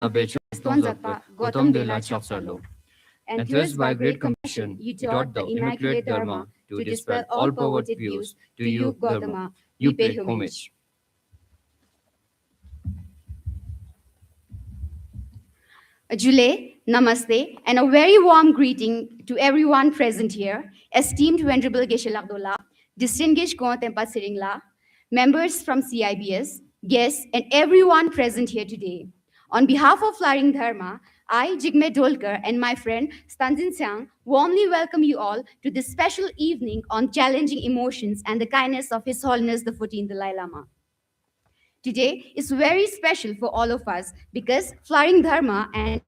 Enthused by great compassion, you taught the Immaculate Dharma to dispel all perverted views. To you, Gautama, we pay homage. Jule, Namaste, and a very warm greeting to everyone present here, esteemed Venerable Geshe Lhakdor, distinguished Sh.Tenpa Tsering, members from CIBS, guests, and everyone present here today. On behalf of Flying Dharma, I, Jigme Dolkar, and my friend Stanjin Siang warmly welcome you all to this special evening on challenging emotions and the kindness of His Holiness the 14th Dalai Lama. Today is very special for all of us because Flying Dharma and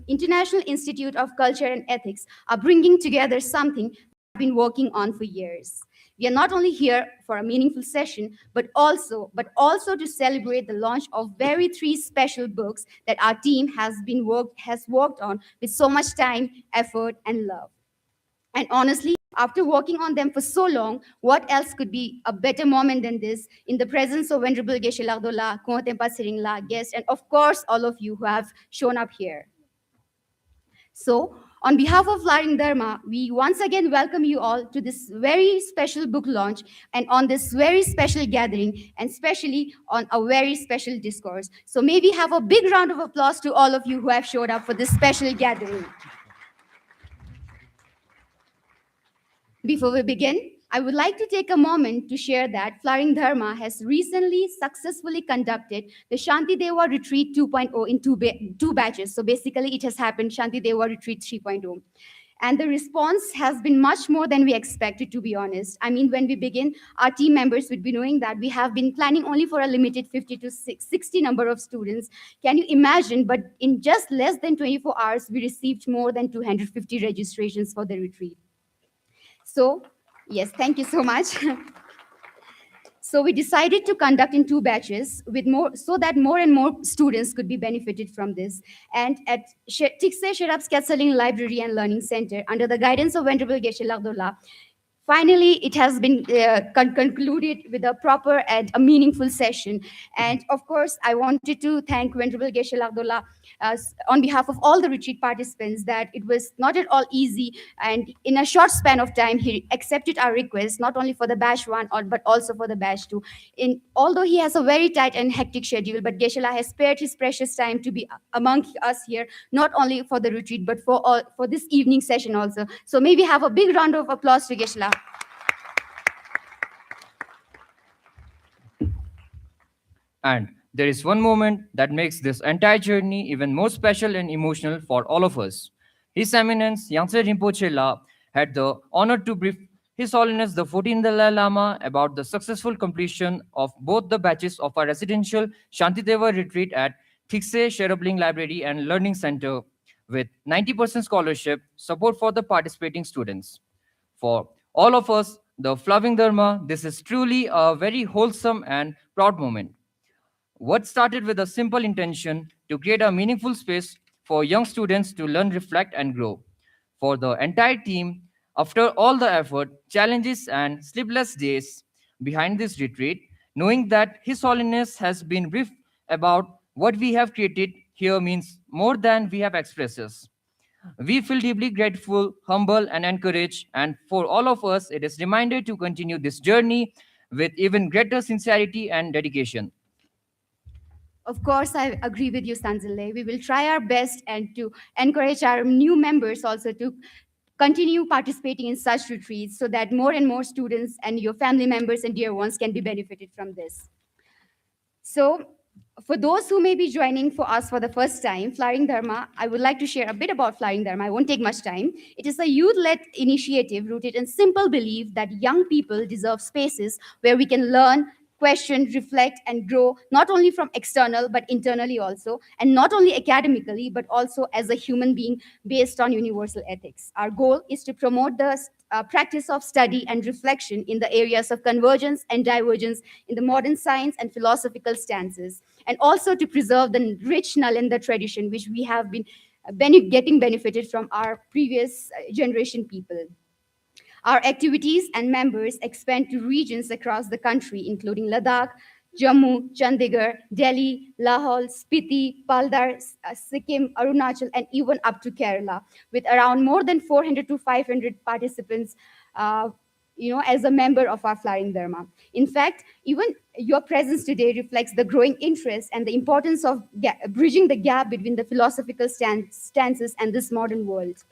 International Institute of Culture and Ethics are bringing together something we've been working on for years. We are not only here for a meaningful session, but also to celebrate the launch of very three special books that our team has worked on with so much time, effort, and love. And honestly, after working on them for so long, what else could be a better moment than this in the presence of Venerable Geshe Lhakdor, Sh.Tenpa Tsering, guests, and of course, all of you who have shown up here. So, on behalf of Flying Dharma, we once again welcome you all to this very special book launch and on this very special gathering, and especially on a very special discourse. So, may we have a big round of applause to all of you who have showed up for this special gathering. Before we begin, I would like to take a moment to share that Flying Dharma has recently successfully conducted the Shantideva Retreat 2.0 in two batches. So basically, it has happened Shantideva Retreat 3.0. And the response has been much more than we expected, to be honest. I mean, when we begin, our team members would be knowing that we have been planning only for a limited 50 to 60 number of students. Can you imagine? But in just less than 24 hours, we received more than 250 registrations for the retreat. So, yes, thank you so much. So we decided to conduct in two batches so that more and more students could be benefited from this. And at Tikse Sherab's Tsering Library and Learning Center, under the guidance of Venerable Geshe Lhakdor, finally, it has been concluded with a proper and a meaningful session. And of course, I wanted to thank Venerable Geshe Lhakdor on behalf of all the retreat participants that it was not at all easy. And in a short span of time, he accepted our request, not only for the batch 1, but also for the batch 2. Although he has a very tight and hectic schedule, but Geshe La has spared his precious time to be among us here, not only for the retreat, but for this evening session also. So may we have a big round of applause to Geshe La. And there is one moment that makes this entire journey even more special and emotional for all of us. His Eminence Yangtze Rinpoche La had the honor to brief His Holiness the 14th Dalai Lama about the successful completion of both the batches of our residential Shantideva retreat at Tikse Sherabling Library and Learning Center with 90% scholarship support for the participating students. For all of us, the Flying Dharma, this is truly a very wholesome and proud moment. What started with a simple intention to create a meaningful space for young students to learn, reflect, and grow. For the entire team, after all the effort, challenges, and sleepless days behind this retreat, knowing that His Holiness has been briefed about what we have created here means more than we have expressed us. We feel deeply grateful, humble, and encouraged, and for all of us, it is reminded to continue this journey with even greater sincerity and dedication. Of course, I agree with you, Sanzile. We will try our best and to encourage our new members also to continue participating in such retreats so that more and more students and your family members and dear ones can be benefited from this. So, for those who may be joining for us for the first time, Flying Dharma, I would like to share a bit about Flying Dharma. I won't take much time. It is a youth-led initiative rooted in simple belief that young people deserve spaces where we can learn, question, reflect, and grow, not only from external, but internally also, and not only academically, but also as a human being based on universal ethics. Our goal is to promote the practice of study and reflection in the areas of convergence and divergence in the modern science and philosophical stances, and also to preserve the rich Nalanda tradition, which we have been getting benefited from our previous generation people. Our activities and members expand to regions across the country, including Ladakh, Jammu, Chandigarh, Delhi, Lahore, Spiti, Paldar, Sikkim, Arunachal, and even up to Kerala, with around more than 400 to 500 participants, as a member of our Flying Dharma. In fact, even your presence today reflects the growing interest and the importance of bridging the gap between the philosophical stances and this modern world.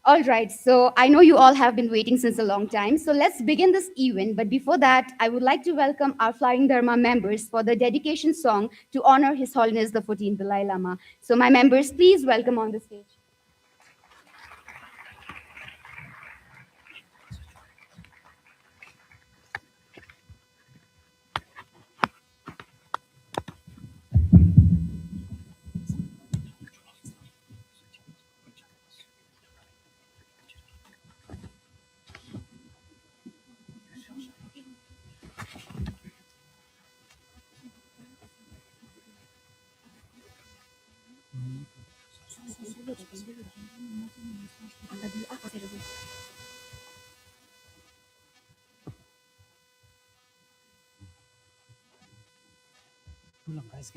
All right, so I know you all have been waiting since a long time. So let's begin this event. But before that, I would like to welcome our Flying Dharma members for the dedication song to honor His Holiness the 14th Dalai Lama. So, my members, please welcome on the stage.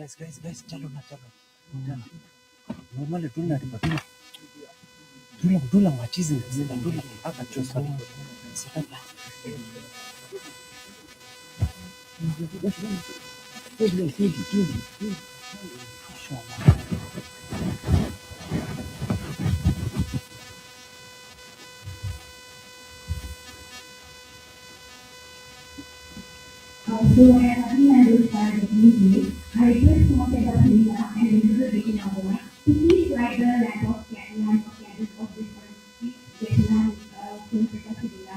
Guys, chalo na, chalo. Normal dulu na, dulu machizi nzima, dulu aka chosa. So nothing I will start immediately. I request more Lina and Elizabeth Vikinagora to please write the lamp of candles of this Vietnam Lina.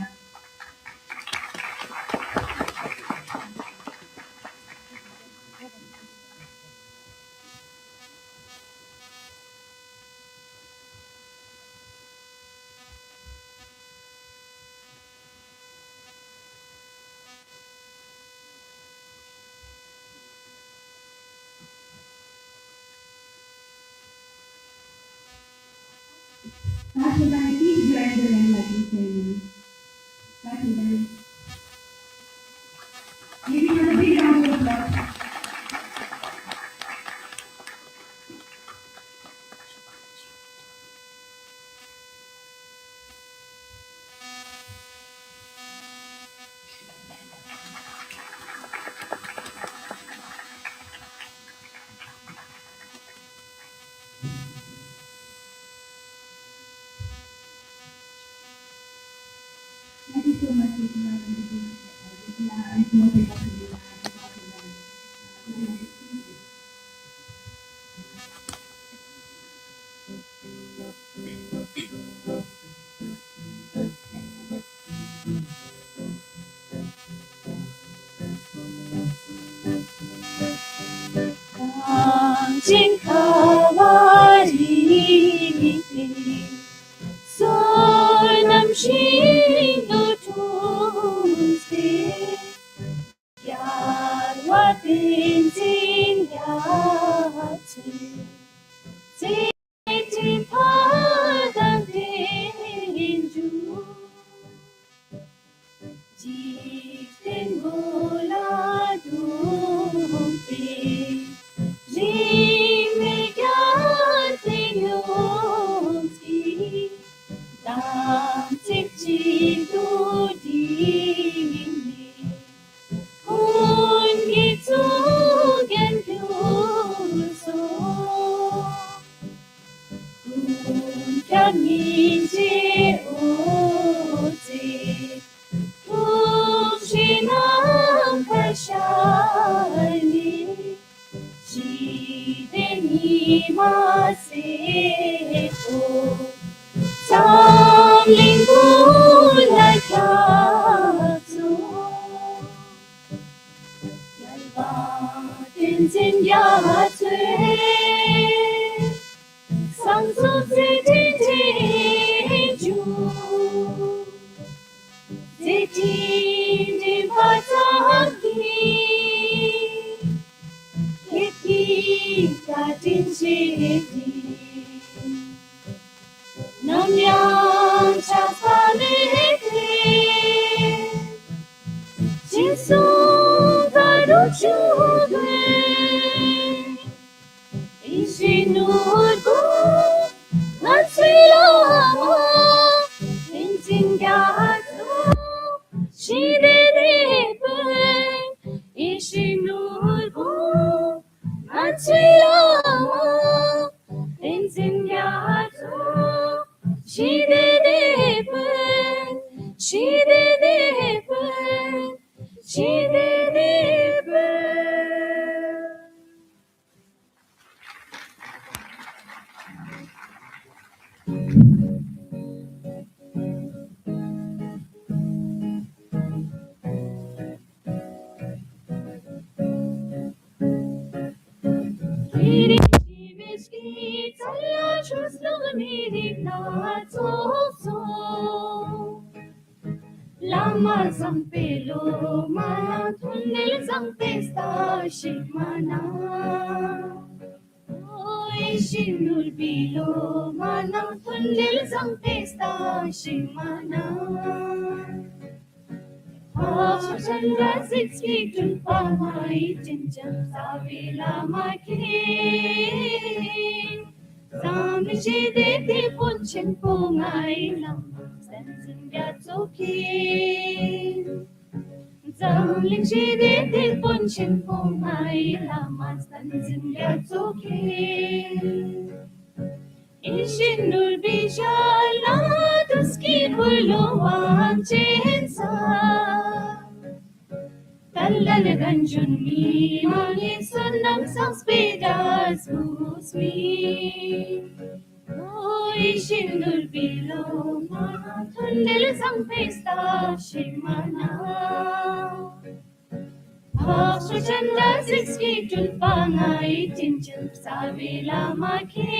Pastor, please join the lamp lighting ceremony. Pastor, giving us a big round of applause. Thank you so much, Regina, and more Lina. Jesus. chube isinurgo Lama Inting Gato Shide Depe Ishinurgo Lama Inting Gato Shide Depe Shide Depe Shide Depe Lama zampelo mana tunnel zampesta shimana Oi shinul bilo mana tunnel zampesta shimana Chandra Secy Tenpa mai chinchan savila maki Samli de punchen pongai lama sensin gatsoki Samli de punchen pongai lama sensin gatsoki Ishinul bijala tuski puluwan chensa Talal ganjunmi mani sunam sangspedas busmi Oi shinul bilo mana tunnel sampesta shimana Chandra Secy Tenpa ngai chinchan savila maki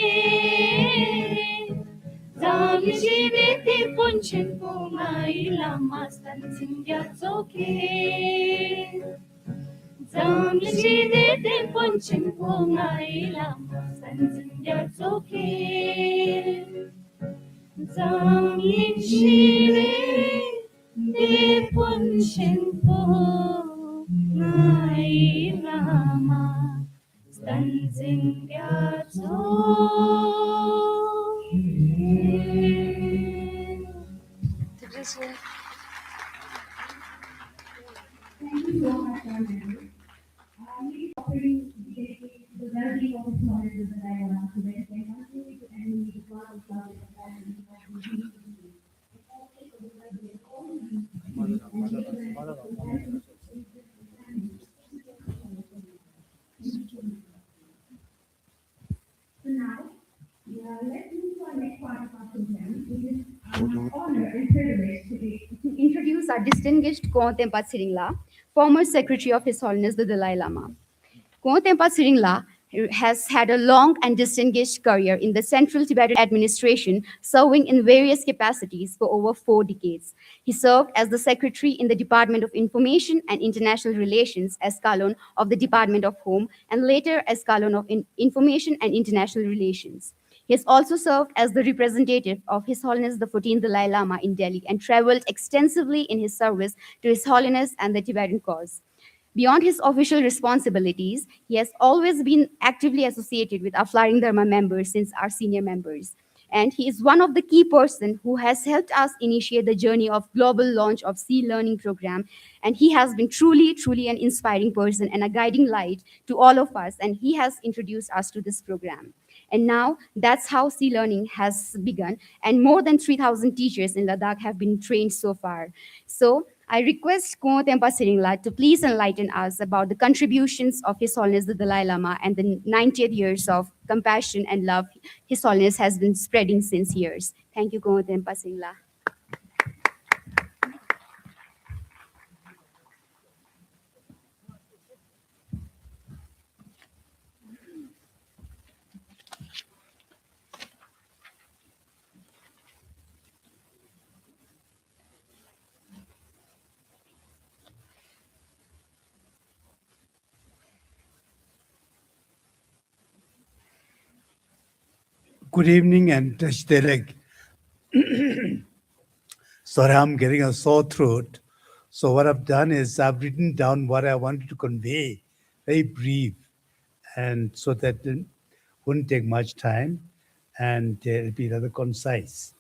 Zamli de punchen pongai lama sensin gatsoki Zamli de punchen pongai lama sensin gatsoki Zamli de punchen pongai lama sensin gatsoki Thank you so much, Arvind. We offering the well-being of his knowledge of the Dalai Lama so that he can continue to enemy the path of love and compassion he has been doing for you. And also for the well-being of all of you, and make the compassion in this understanding. So now, let's move to our next part of our program. It is our honor and privilege today To introduce our distinguished Tenpa Tsering, former Secretary of His Holiness the Dalai Lama. Tenpa Tsering has had a long and distinguished career in the Central Tibetan administration, serving in various capacities for over 4 decades. He served as the Secretary in the Department of Information and International Relations as Kalon of the Department of Home, and later as Kalon of Information and International Relations. He has also served as the representative of His Holiness the 14th Dalai Lama in Delhi and traveled extensively in his service to His Holiness and the Tibetan cause. Beyond his official responsibilities, he has always been actively associated with our Flying Dharma members since our senior members. And he is one of the key person who has helped us initiate the journey of global launch of Sea Learning program. And he has been truly, truly an inspiring person and a guiding light to all of us. And he has introduced us to this program. And now that's how Sea Learning has begun. And more than 3,000 teachers in Ladakh have been trained so far. So I request Tenpa Tsering to please enlighten us about the contributions of His Holiness the Dalai Lama and the 90th years of compassion and love His Holiness has been spreading since years. Thank you, Tenpa Tsering. Good evening and Tsering. Sorry, I'm getting a sore throat, So what I've done is I've written down what I wanted to convey, very brief, and so that it wouldn't take much time and it'll be rather concise.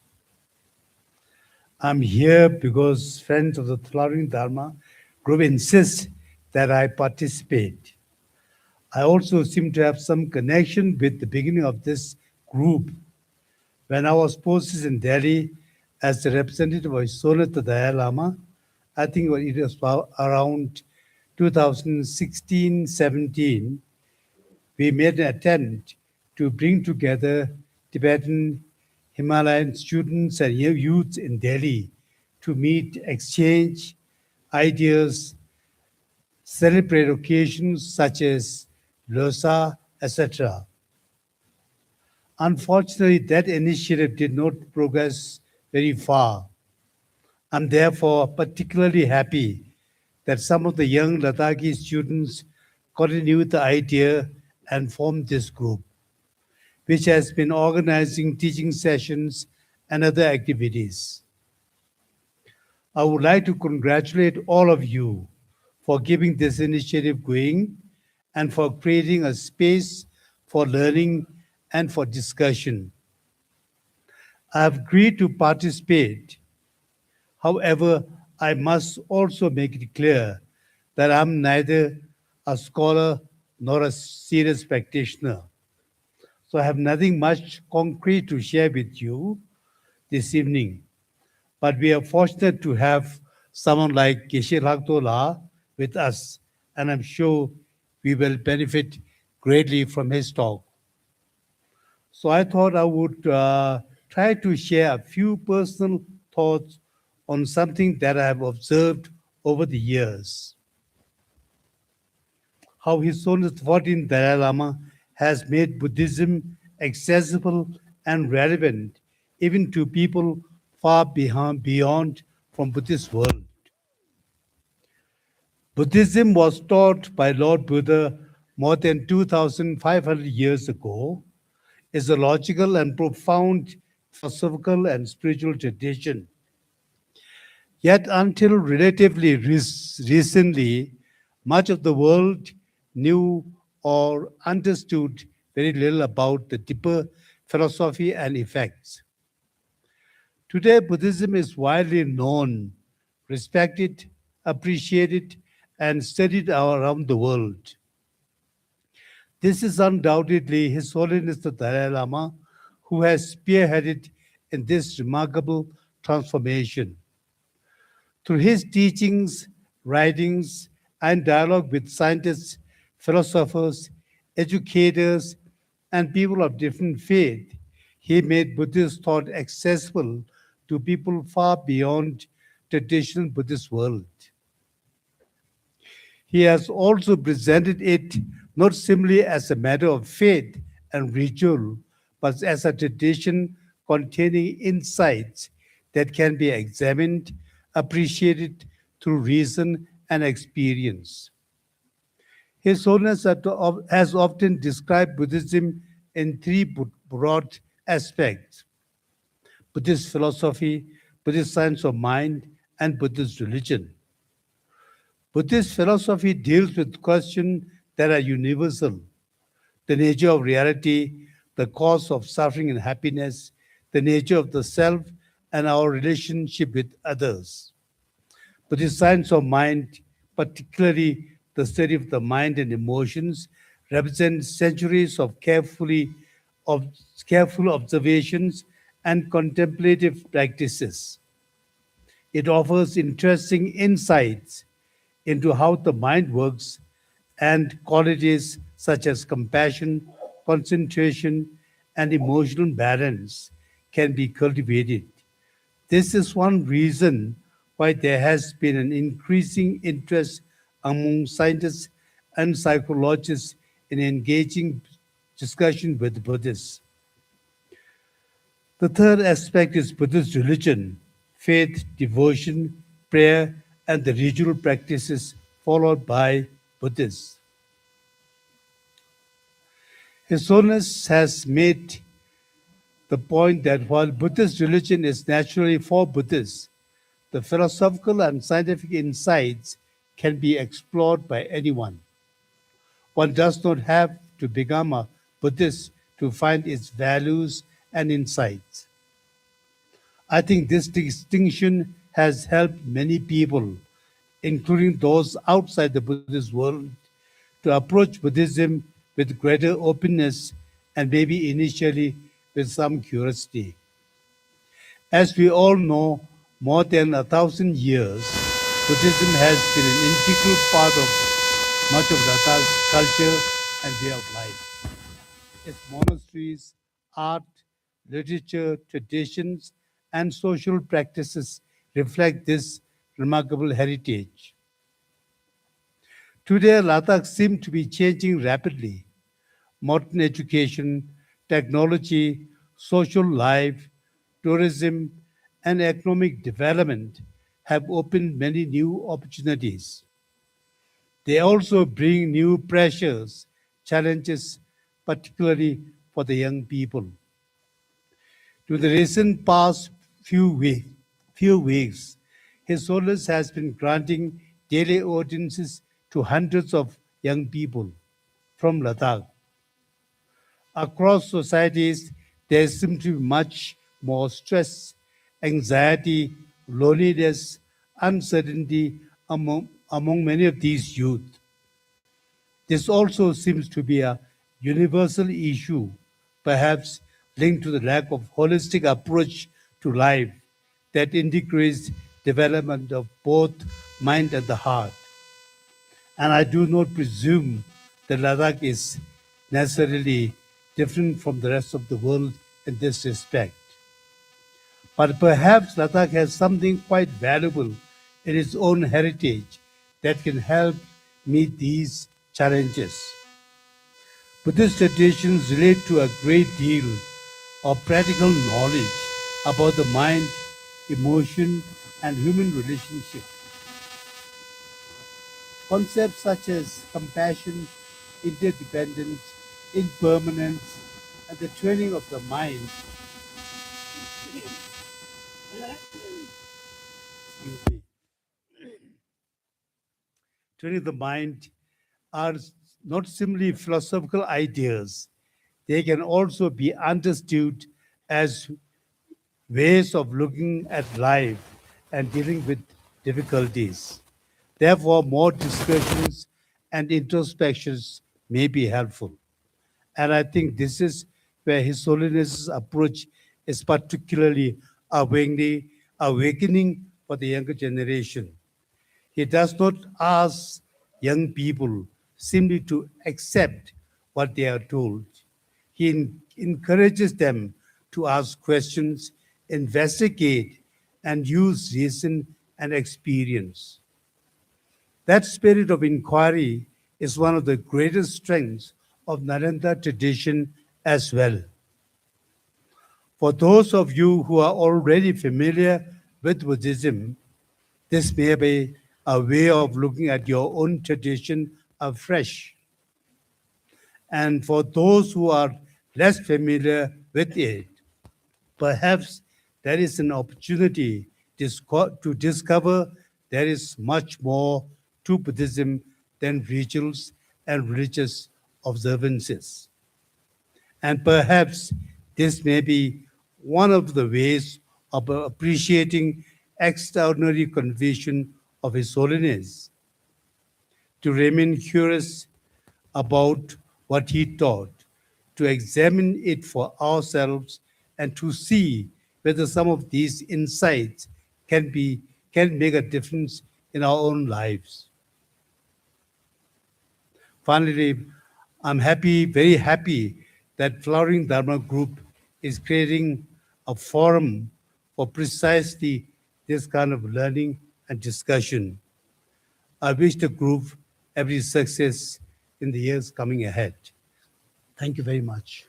I'm here because friends of the Flowering Dharma group insist that I participate. I also seem to have some connection with the beginning of this group. When I was posted in Delhi as the representative of His Holiness the Dalai Lama, I think it was around 2016-17, we made an attempt to bring together Tibetan Himalayan students and youth in Delhi to meet, exchange ideas, celebrate occasions such as Losar, etc. Unfortunately, that initiative did not progress very far. I'm therefore particularly happy that some of the young Ladakhi students continued the idea and formed this group, which has been organizing teaching sessions and other activities. I would like to congratulate all of you for keeping this initiative going and for creating a space for learning and for discussion. I have agreed to participate. However, I must also make it clear that I'm neither a scholar nor a serious practitioner. So I have nothing much concrete to share with you this evening. But we are fortunate to have someone like Geshe Lhakdor with us, and I'm sure we will benefit greatly from his talk. So I thought I would try to share a few personal thoughts on something that I have observed over the years. How His Holiness the 14th Dalai Lama has made Buddhism accessible and relevant even to people far beyond from Buddhist world. Buddhism was taught by Lord Buddha more than 2,500 years ago, is a logical and profound philosophical and spiritual tradition. Yet until relatively recently, much of the world knew or understood very little about the deeper philosophy and effects. Today, Buddhism is widely known, respected, appreciated, and studied around the world. This is undoubtedly His Holiness the Dalai Lama, who has spearheaded in this remarkable transformation. Through his teachings, writings, and dialogue with scientists, philosophers, educators, and people of different faith, he made Buddhist thought accessible to people far beyond traditional Buddhist world. He has also presented it not simply as a matter of faith and ritual, but as a tradition containing insights that can be examined, appreciated through reason and experience. His Holiness has often described Buddhism in three broad aspects: Buddhist philosophy, Buddhist science of mind, and Buddhist religion. Buddhist philosophy deals with questions that are universal: the nature of reality, the cause of suffering and happiness, the nature of the self, and our relationship with others. Buddhist science of mind, particularly the study of the mind and emotions, represents centuries of careful observations and contemplative practices. It offers interesting insights into how the mind works and qualities such as compassion, concentration, and emotional balance can be cultivated. This is one reason why there has been an increasing interest among scientists and psychologists in engaging discussion with Buddhists. The third aspect is Buddhist religion: faith, devotion, prayer, and the ritual practices followed by Buddhists. His Holiness has made the point that while Buddhist religion is naturally for Buddhists, The philosophical and scientific insights can be explored by anyone. One does not have to become a Buddhist to find its values and insights. I think this distinction has helped many people, including those outside the Buddhist world, to approach Buddhism with greater openness and maybe initially with some curiosity. As we all know, more than 1,000 years, Buddhism has been an integral part of much of Ladak's culture and way of life. Its monasteries, art, literature, traditions, and social practices reflect this remarkable heritage. Today, Ladakh seems to be changing rapidly. Modern education, technology, social life, tourism, and economic development have opened many new opportunities. They also bring new pressures, challenges, particularly for the young people. To the recent past few weeks, His Holiness has been granting daily audiences to hundreds of young people from Ladakh. Across societies, there seems to be much more stress, anxiety, loneliness, uncertainty among many of these youth. This also seems to be a universal issue, perhaps linked to the lack of holistic approach to life that integrates development of both mind and the heart. And I do not presume that Ladakh is necessarily different from the rest of the world in this respect. But perhaps Ladakh has something quite valuable in its own heritage that can help meet these challenges. Buddhist traditions relate to a great deal of practical knowledge about the mind, emotion, and human relationship. Concepts such as compassion, interdependence, impermanence, and the training of the mind, excuse me, training the mind are not simply philosophical ideas. They can also be understood as ways of looking at life and dealing with difficulties. Therefore, more discussions and introspections may be helpful. And I think this is where His Holiness's approach is particularly awakening for the younger generation. He does not ask young people simply to accept what they are told. He encourages them to ask questions, investigate, and use reason and experience. That spirit of inquiry is one of the greatest strengths of Narendra tradition as well. For those of you who are already familiar with Buddhism, this may be a way of looking at your own tradition afresh. And for those who are less familiar with it, perhaps there is an opportunity to discover there is much more to Buddhism than rituals and religious observances. And perhaps this may be one of the ways of appreciating extraordinary conviction of His Holiness, to remain curious about what he taught, to examine it for ourselves, and to see whether some of these insights can be can make a difference in our own lives. Finally, I'm happy, very happy that Flowering Dharma Group is creating a forum for precisely this kind of learning and discussion. I wish the group every success in the years coming ahead. Thank you very much.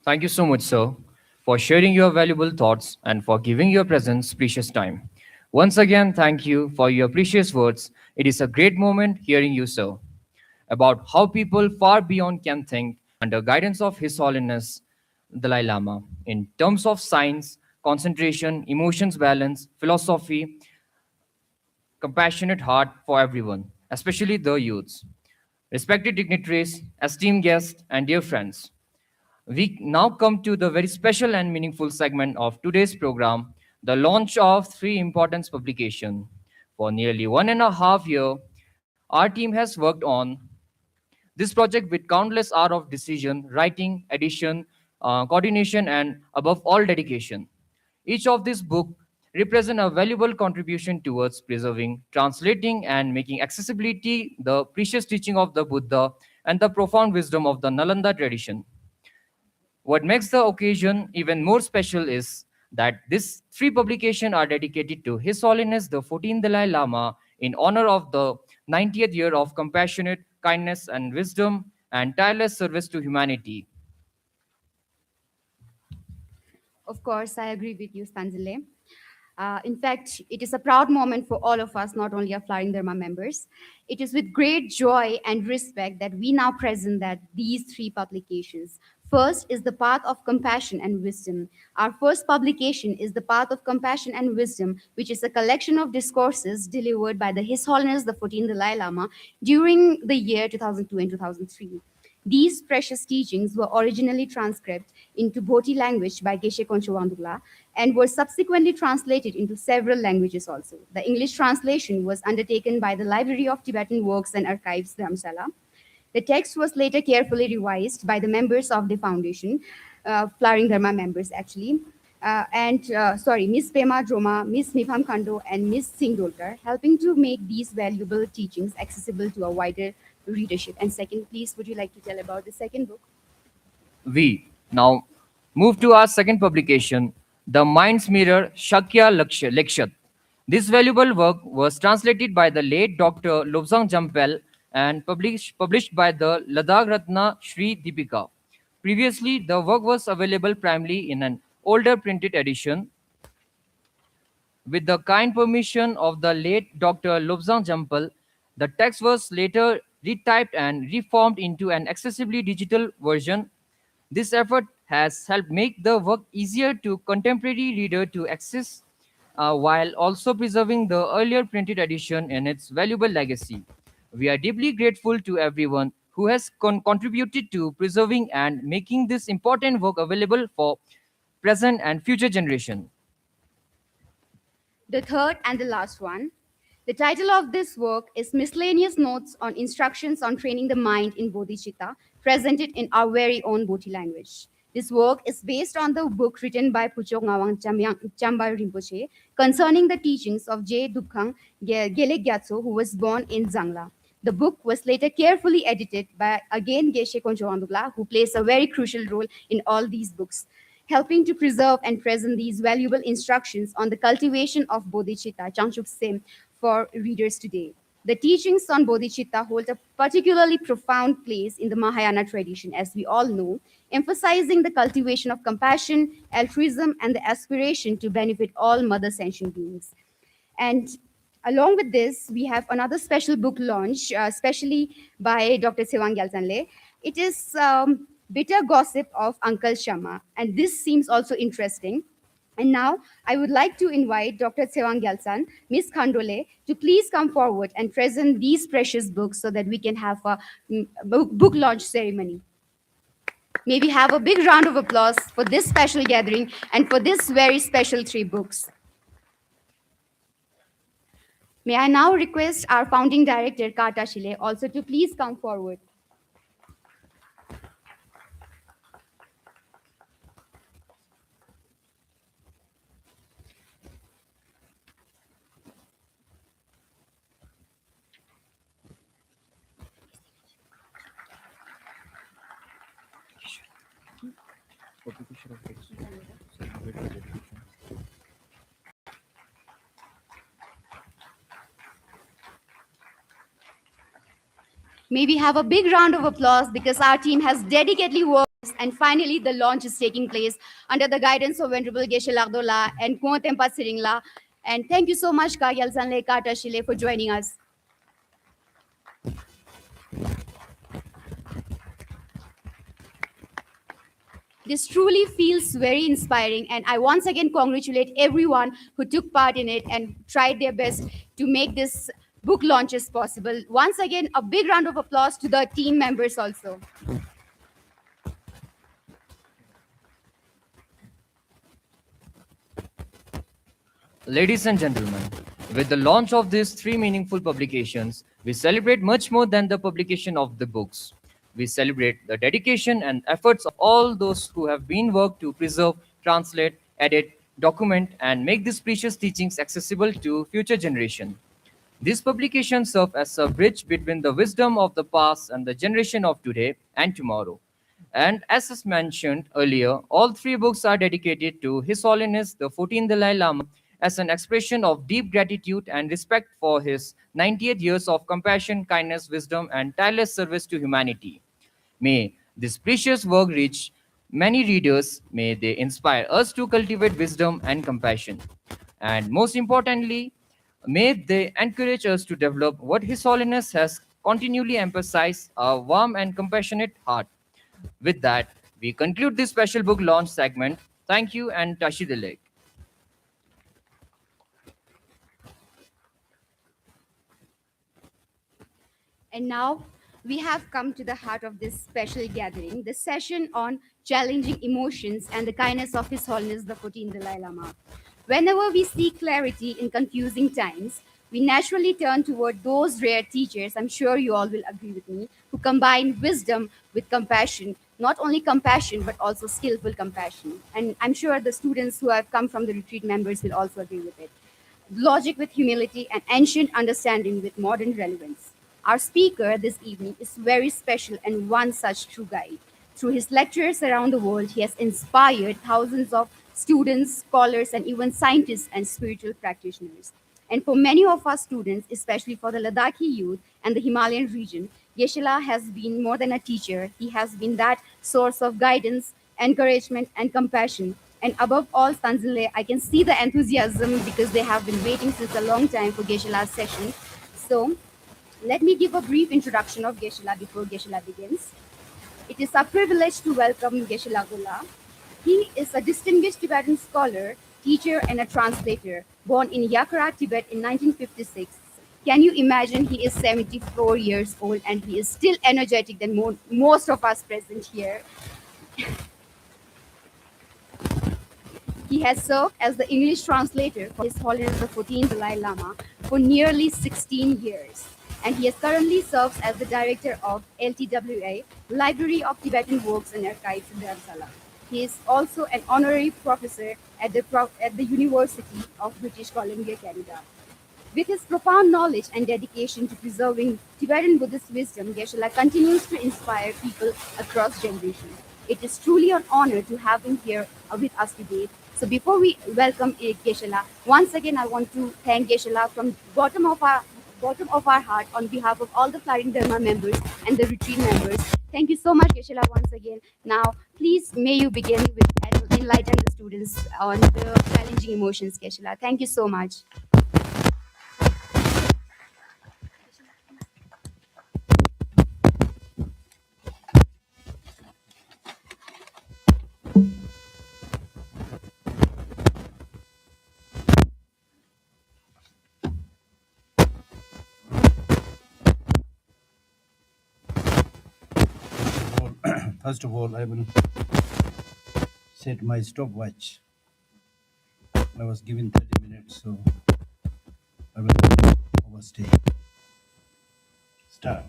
Thank you so much, sir. for sharing your valuable thoughts, and for giving your presence precious time. Once again, thank you for your precious words. It is a great moment hearing you, sir, about how people far beyond can think under guidance of His Holiness Dalai Lama in terms of science, concentration, emotions balance, philosophy, compassionate heart for everyone, especially the youths. Respected dignitaries, esteemed guests, and dear friends, we now come to the very special and meaningful segment of today's program, the launch of three important publications. For nearly 1.5 years, our team has worked on this project with countless hours of decision, writing, edition, coordination, and above all, dedication. Each of these books represent a valuable contribution towards preserving, translating, and making accessibility the precious teaching of the Buddha and the profound wisdom of the Nalanda tradition. What makes the occasion even more special is that these three publications are dedicated to His Holiness the 14th Dalai Lama in honor of the 90th year of compassionate kindness and wisdom and tireless service to humanity. Of course, I agree with you, Stanzile. In fact, it is a proud moment for all of us, not only our Flying Dharma members. It is with great joy and respect that we now present that these three publications. First is The Path of Compassion and Wisdom. Our first publication is The Path of Compassion and Wisdom, which is a collection of discourses delivered by the His Holiness the 14th Dalai Lama during the year 2002 and 2003. These precious teachings were originally transcribed into Bhoti language by Geshe Lhakdor and were subsequently translated into several languages also. The English translation was undertaken by the Library of Tibetan Works and Archives, Dharamsala. The text was later carefully revised by the members of the foundation, Flowering Dharma members actually, Miss Pema Droma, Miss Nipam Khando, and Miss Singh Dolkar, helping to make these valuable teachings accessible to a wider readership. And second, please, would you like to tell about the second book? We now move to our second publication, The Mind's Mirror Shakya Lakshat. This valuable work was translated by the late Dr. Lobsang Jampel and published by the Ladakh Ratna Shri Deepika. Previously, the work was available primarily in an older printed edition. With the kind permission of the late Dr. Lobsang Jampal, the text was later retyped and reformed into an accessibly digital version. This effort has helped make the work easier to contemporary reader to access, while also preserving the earlier printed edition and its valuable legacy. We are deeply grateful to everyone who has contributed to preserving and making this important work available for present and future generation. The third and the last one. The title of this work is Miscellaneous Notes on Instructions on Training the Mind in Bodhicitta, presented in our very own Bodhi language. This work is based on the book written by Puchok Ngawang Chambar Rinpoche concerning the teachings of J. Dukhang Gelek Gyatso, who was born in Zangla. The book was later carefully edited by again Geshe Lhakdor, who plays a very crucial role in all these books, helping to preserve and present these valuable instructions on the cultivation of bodhicitta, Changchuk Sem, for readers today. The teachings on bodhicitta hold a particularly profound place in the Mahayana tradition, as we all know, emphasizing the cultivation of compassion, altruism, and the aspiration to benefit all mother sentient beings. And along with this, we have another special book launch, especially by Dr. Sewang Gyaltsenle. It is Bitter Gossip of Uncle Shama, and this seems also interesting. And now I would like to invite Dr. Tsewang Gyaltsen, Ms. Khandole, to please come forward and present these precious books so that we can have a book launch ceremony. May we have a big round of applause for this special gathering and for this very special three books. May I now request our founding director, Kata Shile, also to please come forward. May we have a big round of applause because our team has dedicatedly worked And finally, the launch is taking place under the guidance of Venerable Geshe Lhakdor and Sh.Tenpa Tsering. And thank you so much, Ka Yalzanle Kata Shile, for joining us. This truly feels very inspiring, and I once again congratulate everyone who took part in it and tried their best to make this book launches possible. Once again, a big round of applause to the team members also. Ladies and gentlemen, with the launch of these three meaningful publications, we celebrate much more than the publication of the books. We celebrate the dedication and efforts of all those who have been worked to preserve, translate, edit, document, and make these precious teachings accessible to future generations. These publications serve as a bridge between the wisdom of the past and the generation of today and tomorrow. And as is mentioned earlier, all three books are dedicated to His Holiness the 14th Dalai Lama as an expression of deep gratitude and respect for his 98 years of compassion, kindness, wisdom, and tireless service to humanity. May this precious work reach many readers. May they inspire us to cultivate wisdom and compassion. And most importantly, may they encourage us to develop what His Holiness has continually emphasized, a warm and compassionate heart. With that, we conclude this special book launch segment. Thank you and Tashi Dilek. And now we have come to the heart of this special gathering, the session on challenging emotions and the kindness of His Holiness the 14th Dalai Lama. Whenever we seek clarity in confusing times, we naturally turn toward those rare teachers, I'm sure you all will agree with me, who combine wisdom with compassion, not only compassion, but also skillful compassion. And I'm sure the students who have come from the retreat members will also agree with it. Logic with humility, and ancient understanding with modern relevance. Our speaker this evening is very special and one such true guide. Through his lectures around the world, he has inspired thousands of students, scholars, and even scientists and spiritual practitioners. And for many of our students, especially for the Ladakhi youth and the Himalayan region, Geshe-la has been more than a teacher. He has been that source of guidance, encouragement, and compassion. And above all, Tanzile, I can see the enthusiasm because they have been waiting since a long time for Geshe-la's session. So let me give a brief introduction of Geshe-la before Geshe-la begins. It is a privilege to welcome Geshe Lhakdor. He is a distinguished Tibetan scholar, teacher, and a translator, born in Yakra, Tibet in 1956. Can you imagine he is 74 years old and he is still energetic than most of us present here? He has served as the English translator for His Holiness the 14th Dalai Lama for nearly 16 years. And he currently serves as the director of LTWA, Library of Tibetan Works and Archives in Dharamsala. He is also an honorary professor at the University of British Columbia, Canada. With his profound knowledge and dedication to preserving Tibetan Buddhist wisdom, Geshe-la continues to inspire people across generations. It is truly an honor to have him here with us today. So before we welcome Geshe-la, once again I want to thank Geshe-la from bottom of our heart on behalf of all the Flying Dharma members and the retreat members. Thank you so much, Geshe-la, once again. Now, please may you begin with and enlighten the students on the challenging emotions, Geshe-la. Thank you so much. First of all, I will set my stopwatch. I was given 30 minutes, so I will not overstay. Start.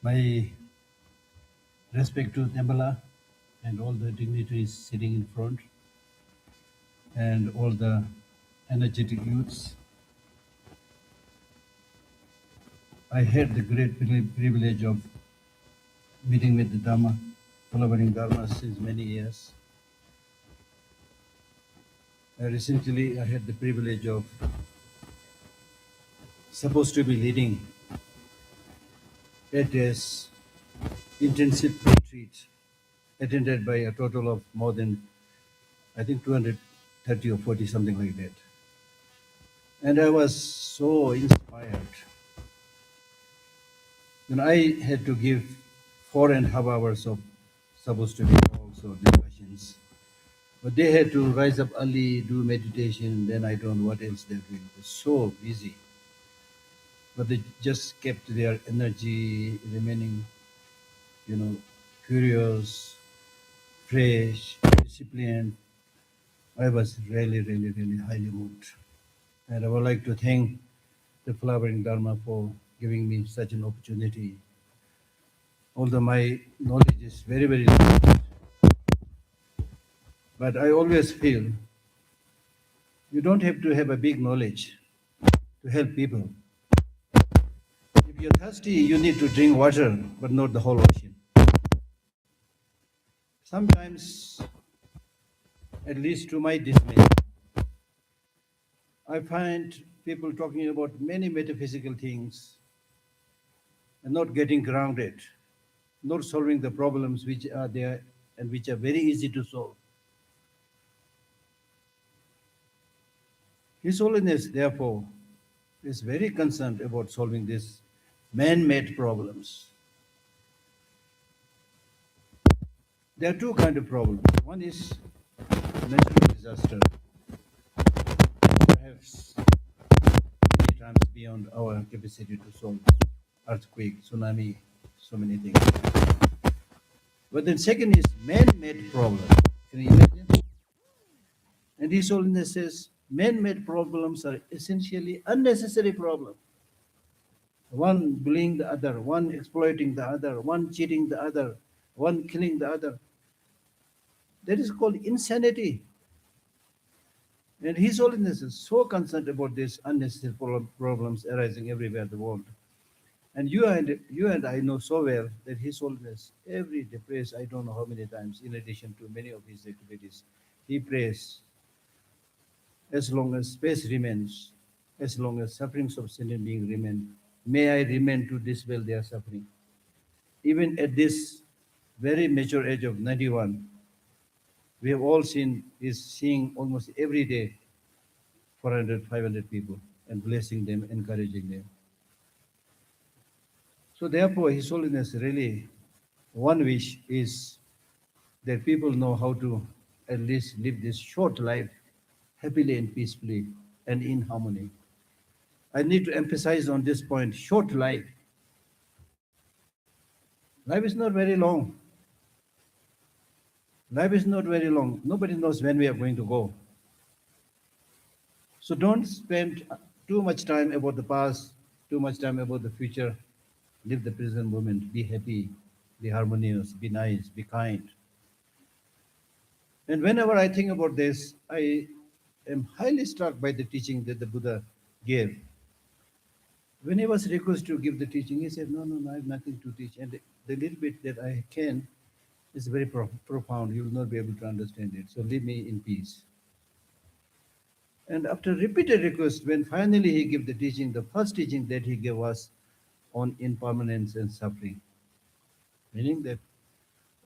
My respect to Nembala and all the dignitaries sitting in front and all the energetic youths. I had the great privilege of meeting with the Dharma, following Dharma since many years. Recently, I had the privilege of supposed to be leading at this intensive retreat attended by a total of more than, I think, 230 or 40, something like that. And I was so inspired. And I had to give 4.5 hours of supposed to be also discussions. But they had to rise up early, do meditation, then I don't know what else they're doing. They're so busy. But they just kept their energy remaining, curious, fresh, disciplined. I was really, really, really highly moved. And I would like to thank the Flowering Dharma for giving me such an opportunity. Although my knowledge is very, very limited, but I always feel you don't have to have a big knowledge to help people. If you're thirsty, you need to drink water, but not the whole ocean. Sometimes, at least to my dismay, I find people talking about many metaphysical things and not getting grounded, not solving the problems which are there and which are very easy to solve. His Holiness, therefore, is very concerned about solving these man-made problems. There are two kinds of problems. One is natural disaster, perhaps many times beyond our capacity to solve. Earthquake, tsunami, so many things. But then second is man-made problem. Can you imagine? And His Holiness says man-made problems are essentially unnecessary problems. One bullying the other, one exploiting the other, one cheating the other, one killing the other. That is called insanity. And His Holiness is so concerned about these unnecessary problems arising everywhere in the world. And you and I know so well that His Holiness, every day prays, I don't know how many times, in addition to many of his activities, he prays, as long as space remains, as long as sufferings of sentient beings remain, may I remain to dispel their suffering. Even at this very mature age of 91, we have all seen, is seeing almost every day 400, 500 people and blessing them, encouraging them. So therefore, His Holiness really, one wish is that people know how to at least live this short life happily and peacefully and in harmony. I need to emphasize on this point, short life. Life is not very long. Life is not very long. Nobody knows when we are going to go. So don't spend too much time about the past, too much time about the future. Live the present moment. Be happy, be harmonious, be nice, be kind. And whenever I think about this, I am highly struck by the teaching that the Buddha gave. When he was requested to give the teaching, he said, no, no, no, I have nothing to teach. And the little bit that I can is very profound. You will not be able to understand it. So leave me in peace. And after repeated requests, when finally he gave the teaching, the first teaching that he gave was on impermanence and suffering, meaning that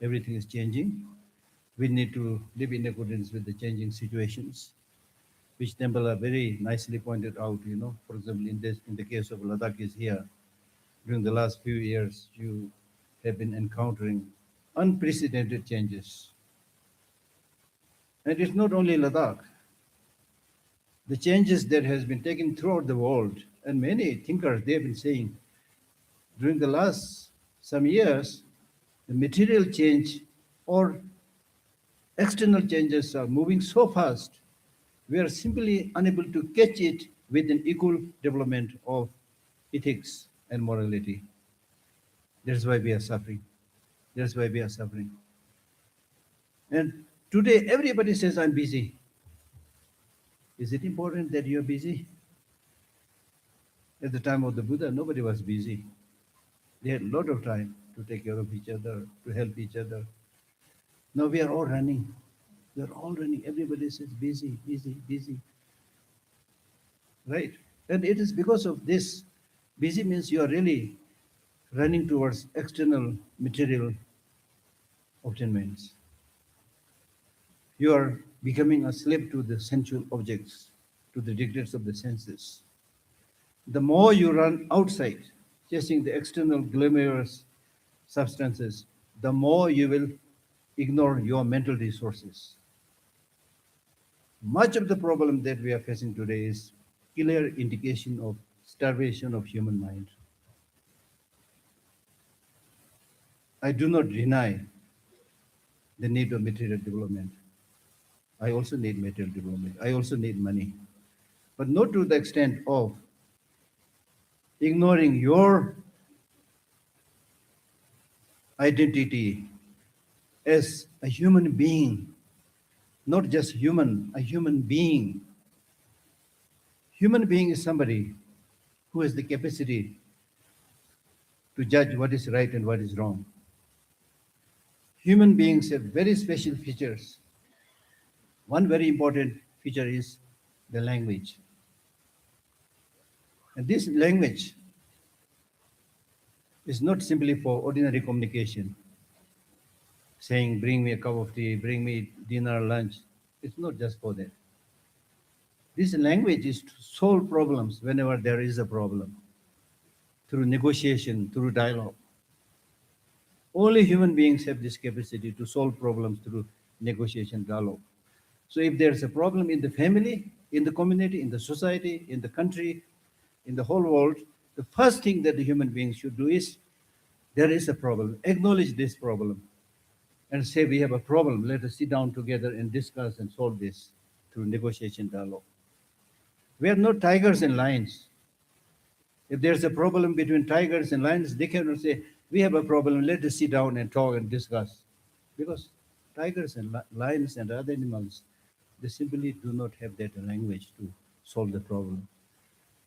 everything is changing. We need to live in accordance with the changing situations, which Tempala very nicely pointed out. For example, in the case of Ladakh here, during the last few years, you have been encountering unprecedented changes. And it's not only Ladakh. The changes that has been taken throughout the world, and many thinkers, they have been saying, during the last some years, the material change or external changes are moving so fast, we are simply unable to catch it with an equal development of ethics and morality. That's why we are suffering. That's why we are suffering. And today, everybody says, I'm busy. Is it important that you're busy? At the time of the Buddha, nobody was busy. They had a lot of time to take care of each other, to help each other. Now we are all running. We are all running. Everybody says busy, busy, busy. Right? And it is because of this Busy means you are really running towards external material obtainments. You are becoming a slave to the sensual objects, to the dictates of the senses. The more you run outside, chasing the external glamorous substances, the more you will ignore your mental resources. Much of the problem that we are facing today is clear indication of starvation of human mind. I do not deny the need of material development. I also need material development. I also need money. But not to the extent of ignoring your identity as a human being, not just human, a human being. Human being is somebody who has the capacity to judge what is right and what is wrong. Human beings have very special features. One very important feature is the language. And this language is not simply for ordinary communication, saying, bring me a cup of tea, bring me dinner, lunch. It's not just for that. This language is to solve problems whenever there is a problem, through negotiation, through dialogue. Only human beings have this capacity to solve problems through negotiation, dialogue. So if there's a problem in the family, in the community, in the society, in the country, in the whole world, the first thing that the human beings should do is, there is a problem, acknowledge this problem, and say, we have a problem, let us sit down together and discuss and solve this through negotiation, dialogue. We are not tigers and lions. If there's a problem between tigers and lions, they cannot say, we have a problem, let us sit down and talk and discuss. Because tigers and lions and other animals, they simply do not have that language to solve the problem.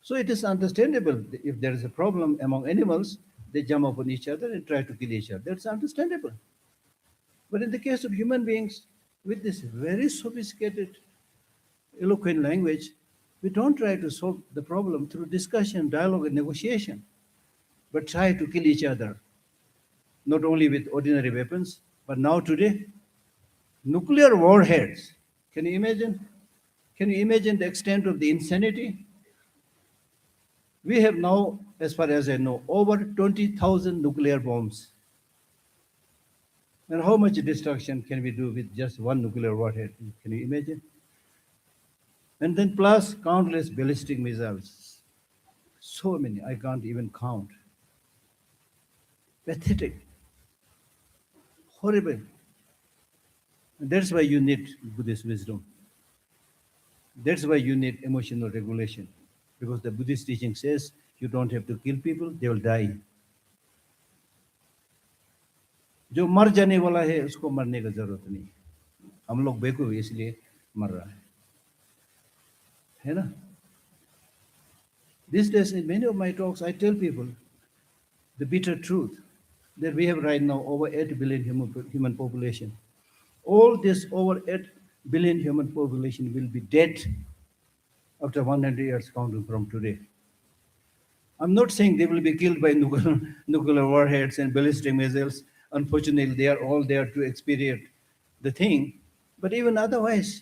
So it is understandable if there is a problem among animals, they jump upon each other and try to kill each other. That's understandable. But in the case of human beings, with this very sophisticated, eloquent language, we don't try to solve the problem through discussion, dialogue, and negotiation, but try to kill each other, not only with ordinary weapons, but now today, nuclear warheads. Can you imagine? Can you imagine the extent of the insanity? We have now, as far as I know, over 20,000 nuclear bombs. And how much destruction can we do with just one nuclear warhead? Can you imagine? And then plus countless ballistic missiles. So many, I can't even count. Pathetic. Horrible. And that's why you need Buddhist wisdom. That's why you need emotional regulation. Because the Buddhist teaching says you don't have to kill people, they will die. जो मर जाने वाला है उसको मरने की जरूरत नहीं, हम लोग बेवकूफ इसलिए मर रहा है ना? These days in many of my talks I tell people the bitter truth that we have right now over 8 billion human population. All this over 8 billion human population will be dead after 100 years counting from today. I'm not saying they will be killed by nuclear warheads and ballistic missiles. Unfortunately, they are all there to experience the thing. But even otherwise,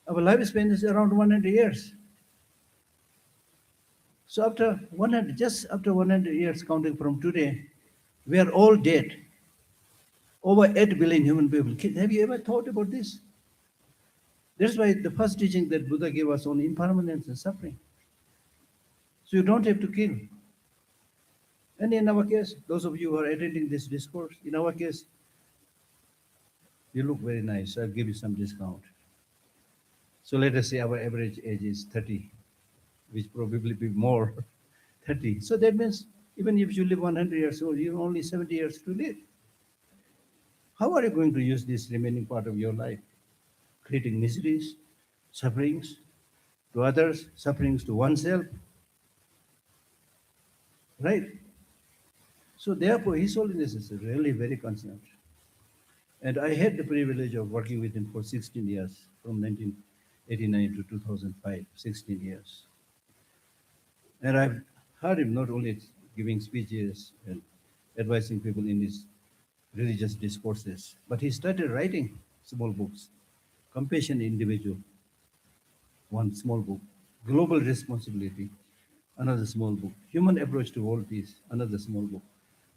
our lifespan is around 100 years. So just after 100 years counting from today, we are all dead. Over 8 billion human people. Have you ever thought about this? That's why the first teaching that Buddha gave us on impermanence and suffering. So you don't have to kill. And in our case, those of you who are attending this discourse, in our case, you look very nice. I'll give you some discount. So let us say our average age is 30, which probably be more, 30. So that means even if you live 100 years old, you have only 70 years to live. How are you going to use this remaining part of your life? Creating miseries, sufferings to others, sufferings to oneself. Right? So therefore, His Holiness is really very concerned. And I had the privilege of working with him for 16 years, from 1989 to 2005, 16 years. And I've heard him not only giving speeches and advising people in his religious discourses, but he started writing small books. Compassion Individual, one small book. Global Responsibility, another small book. Human Approach to World Peace, another small book.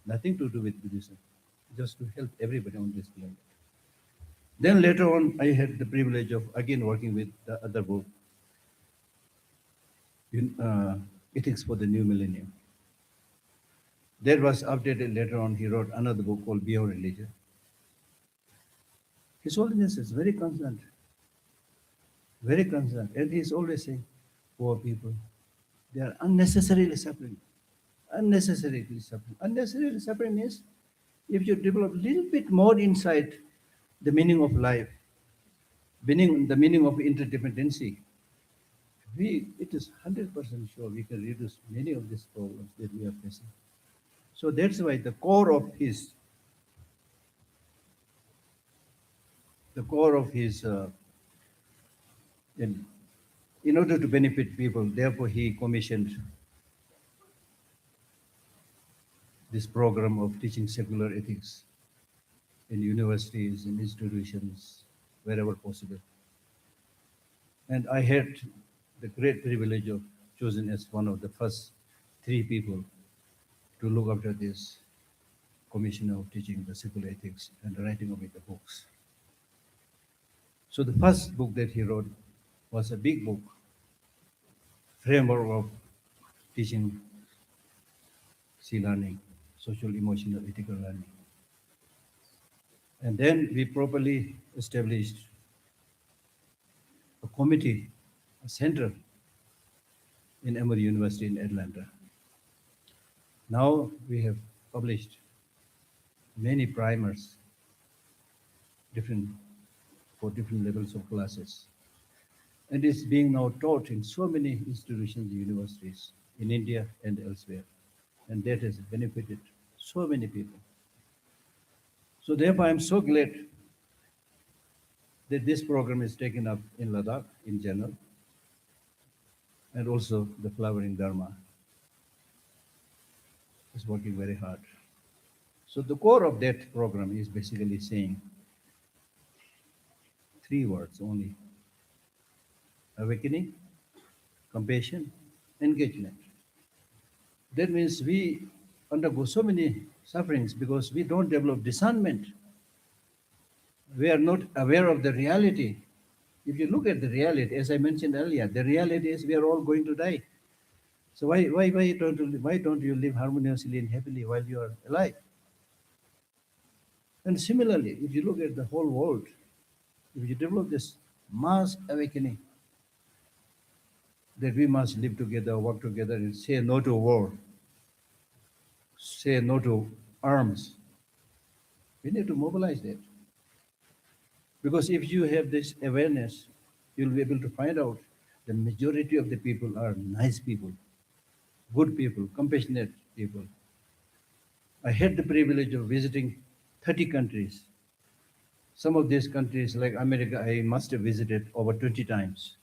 Nothing to do with Buddhism, just to help everybody on this planet. Then later on, I had the privilege of again working with the other book, Ethics for the New Millennium. That was updated later on. He wrote another book called Beyond Religion. His Holiness is very concerned, and he's always saying, poor people, they are unnecessarily suffering. Unnecessarily suffering. Unnecessarily suffering means if you develop a little bit more insight the meaning of life, the meaning of interdependency, it is 100% sure we can reduce many of these problems that we are facing. So that's why the core of his in order to benefit people, therefore he commissioned this program of teaching secular ethics in universities, in institutions, wherever possible. And I had the great privilege of chosen as one of the first 3 people to look after this commission of teaching the secular ethics and writing of it the books. So the first book that he wrote was a big book, framework of teaching C learning, social, emotional, ethical learning. And then we properly established a committee, a center in Emory University in Atlanta. Now we have published many primers, for different levels of classes. And it's being now taught in so many institutions, universities in India and elsewhere. And that has benefited so many people. So therefore, I'm so glad that this program is taken up in Ladakh in general, and also the Flowering Dharma is working very hard. So the core of that program is basically saying 3 words only: awakening, compassion, engagement. That means we undergo so many sufferings because we don't develop discernment. We are not aware of the reality. If you look at the reality, as I mentioned earlier, the reality is we are all going to die. So why don't you live harmoniously and happily while you are alive? And similarly, if you look at the whole world, if you develop this mass awakening that we must live together, work together, and say no to war, say no to arms, we need to mobilize that. Because if you have this awareness, you'll be able to find out the majority of the people are nice people, good people, compassionate people. I had the privilege of visiting 30 countries. Some of these countries, like America, I must have visited over 20 times.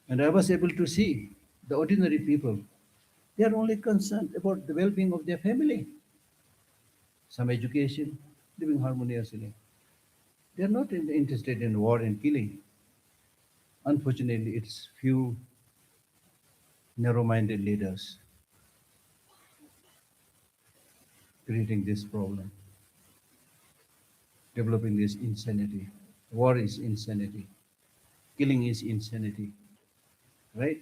And I was able to see the ordinary people. They are only concerned about the well-being of their family, some education, living harmoniously. They are not interested in war and killing. Unfortunately, it's few narrow-minded leaders creating this problem, developing this insanity. War is insanity. Killing is insanity, right?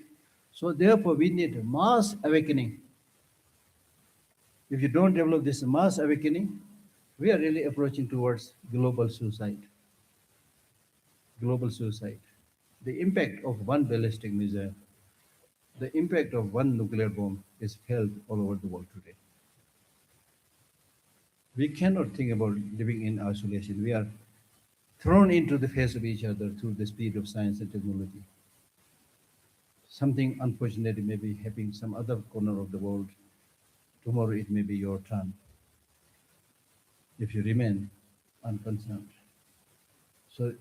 So therefore, we need a mass awakening. If you don't develop this mass awakening, we are really approaching towards global suicide. Global suicide. The impact of one ballistic missile, the impact of one nuclear bomb is felt all over the world today. We cannot think about living in isolation. We are thrown into the face of each other through the speed of science and technology. Something unfortunate may be happening some other corner of the world. Tomorrow it may be your turn if you remain unconcerned. So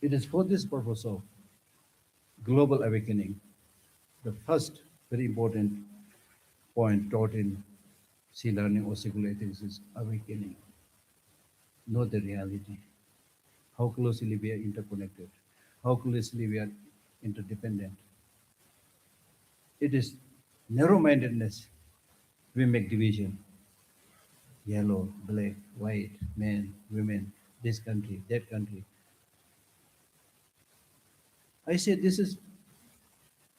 it is for this purpose of global awakening. The first Very important point taught in sea learning or secular ethics is awakening. Know the reality, how closely we are interconnected, how closely we are interdependent. It is narrow-mindedness. We make division, yellow, black, white, men, women, this country, that country. I say this is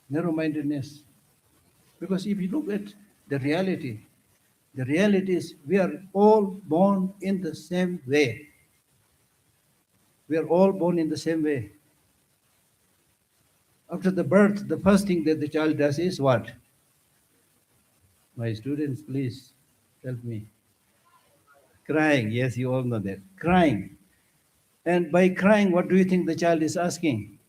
narrow-mindedness. Because if you look at the reality is we are all born in the same way. We are all born in the same way. After the birth, the first thing that the child does is what? My students, please help me. Crying. Yes, you all know that. Crying. And by crying, what do you think the child is asking?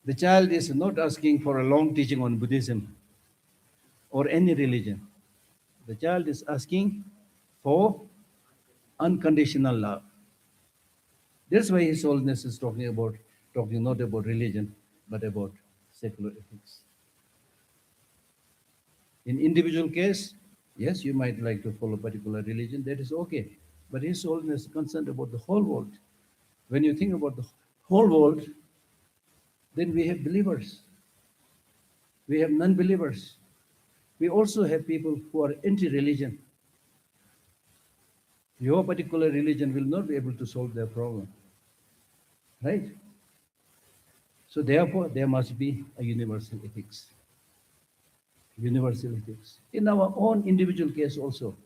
The child is not asking for a long teaching on Buddhism or any religion. The child is asking for unconditional love. That's why His Holiness is talking not about religion, but about secular ethics. In individual case, yes, you might like to follow particular religion, that is okay. But His Holiness is concerned about the whole world. When you think about the whole world, then we have believers, we have non-believers. We also have people who are anti-religion. Your particular religion will not be able to solve their problem, right? So therefore, there must be a universal ethics. Universal ethics. In our own individual case also,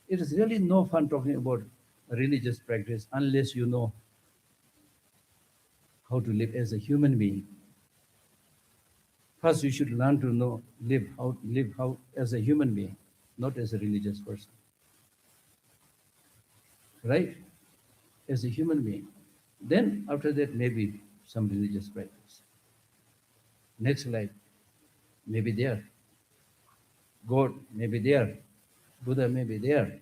it is really no fun talking about religious practice unless you know how to live as a human being. First, you should learn to live how as a human being, not as a religious person. Right? As a human being. Then after that, maybe some religious practice. Next life, maybe there. God may be there. Buddha may be there.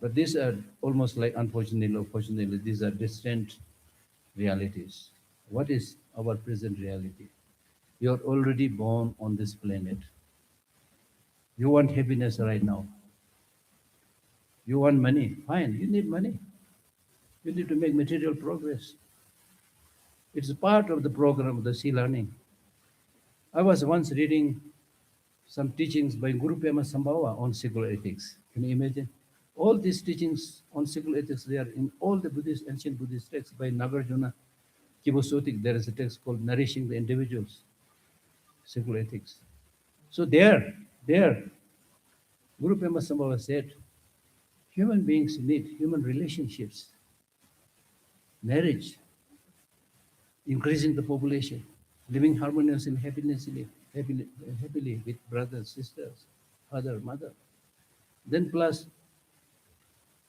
But these are almost like, unfortunately or fortunately, these are distant realities. What is our present reality? You're already born on this planet. You want happiness right now. You want money. Fine, you need money. You need to make material progress. It's a part of the program of the sea learning. I was once reading some teachings by Guru Pema Sambhava on secular ethics. Can you imagine? All these teachings on secular ethics, they are in all the ancient Buddhist texts by Nagarjuna Kibosotik. There is a text called Nourishing the Individuals, Secular Ethics. So there, Guru Pema Sambhava said, human beings need human relationships, marriage, increasing the population, living harmoniously and happily with brothers, sisters, father, mother. Then plus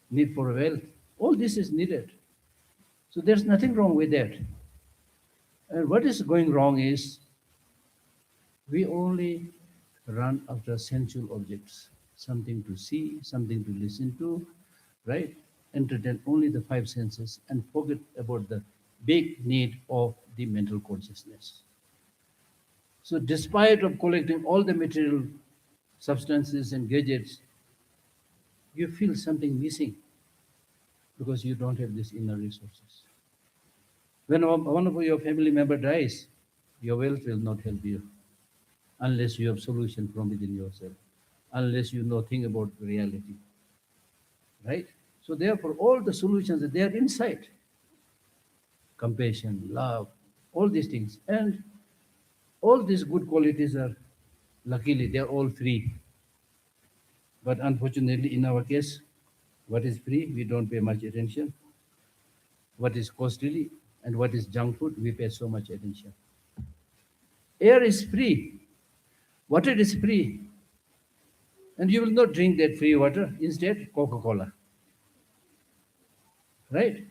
need for wealth. All this is needed. So there's nothing wrong with that. And what is going wrong is we only run after sensual objects, something to see, something to listen to, right? Entertain only the five senses and forget about the big need of the mental consciousness. So despite of collecting all the material substances and gadgets, you feel something missing because you don't have these inner resources. When one of your family member dies, your wealth will not help you unless you have solution from within yourself, unless you know thing about reality, right? So therefore, all the solutions they are inside: compassion, love, all these things, and all these good qualities are, luckily, they are all free. But unfortunately, in our case, what is free, we don't pay much attention. What is costly and what is junk food, we pay so much attention. Air is free, water is free, and you will not drink that free water, instead, Coca-Cola. Right?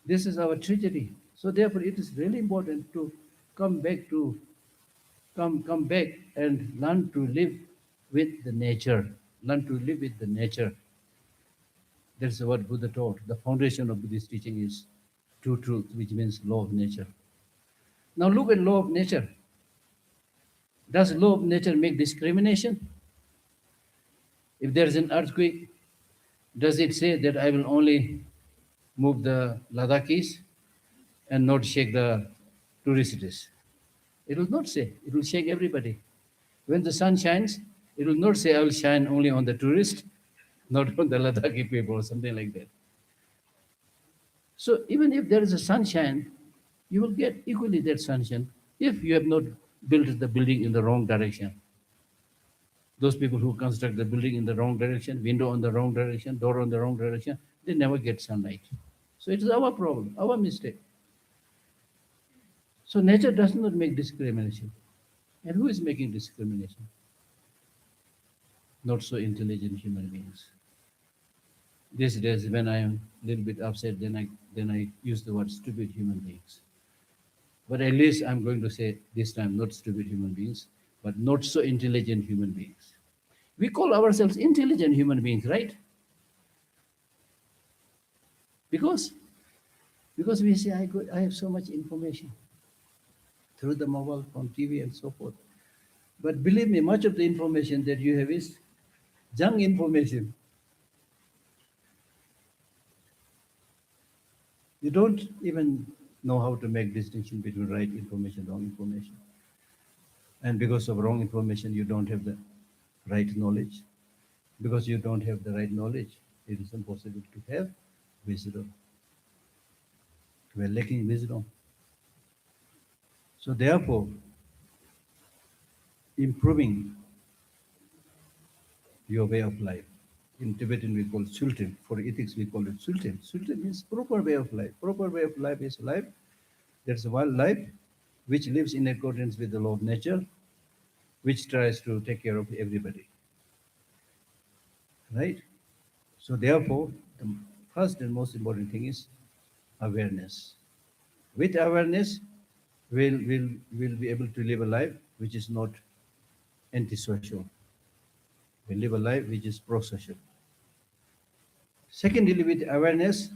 This is our tragedy. So therefore, it is really important to come back to come back and learn to live with the nature. Learn to live with the nature. That's what Buddha taught. The foundation of Buddhist teaching is true truth, which means law of nature. Now look at law of nature. Does law of nature make discrimination? If there is an earthquake, does it say that I will only move the Ladakhis and not shake the tourists? It will not say. It will shake everybody. When the sun shines, it will not say I will shine only on the tourist, not on the Ladakhi people or something like that. So even if there is a sunshine, you will get equally that sunshine if you have not built the building in the wrong direction. Those people who construct the building in the wrong direction, window on the wrong direction, door on the wrong direction, they never get sunlight. So it is our problem, our mistake. So nature does not make discrimination. And who is making discrimination? Not so intelligent human beings. These days, when I am a little bit upset, then I use the word stupid human beings. But at least I'm going to say this time not stupid human beings, but not so intelligent human beings. We call ourselves intelligent human beings, right? Because we say I have so much information through the mobile phone, TV, and so forth. But believe me, much of the information that you have is junk information. You don't even know how to make distinction between right information and wrong information. And because of wrong information, you don't have the right knowledge. Because you don't have the right knowledge, it is impossible to have wisdom. We are lacking wisdom. So therefore, improving your way of life. In Tibetan we call sultan. For ethics we call it sultan. Sultan means proper way of life. Proper way of life is life. There's one life which lives in accordance with the law of nature, which tries to take care of everybody. Right? So therefore, the first and most important thing is awareness. With awareness, we'll be able to live a life which is not antisocial. We live a life which is pro-social. Secondly, with awareness,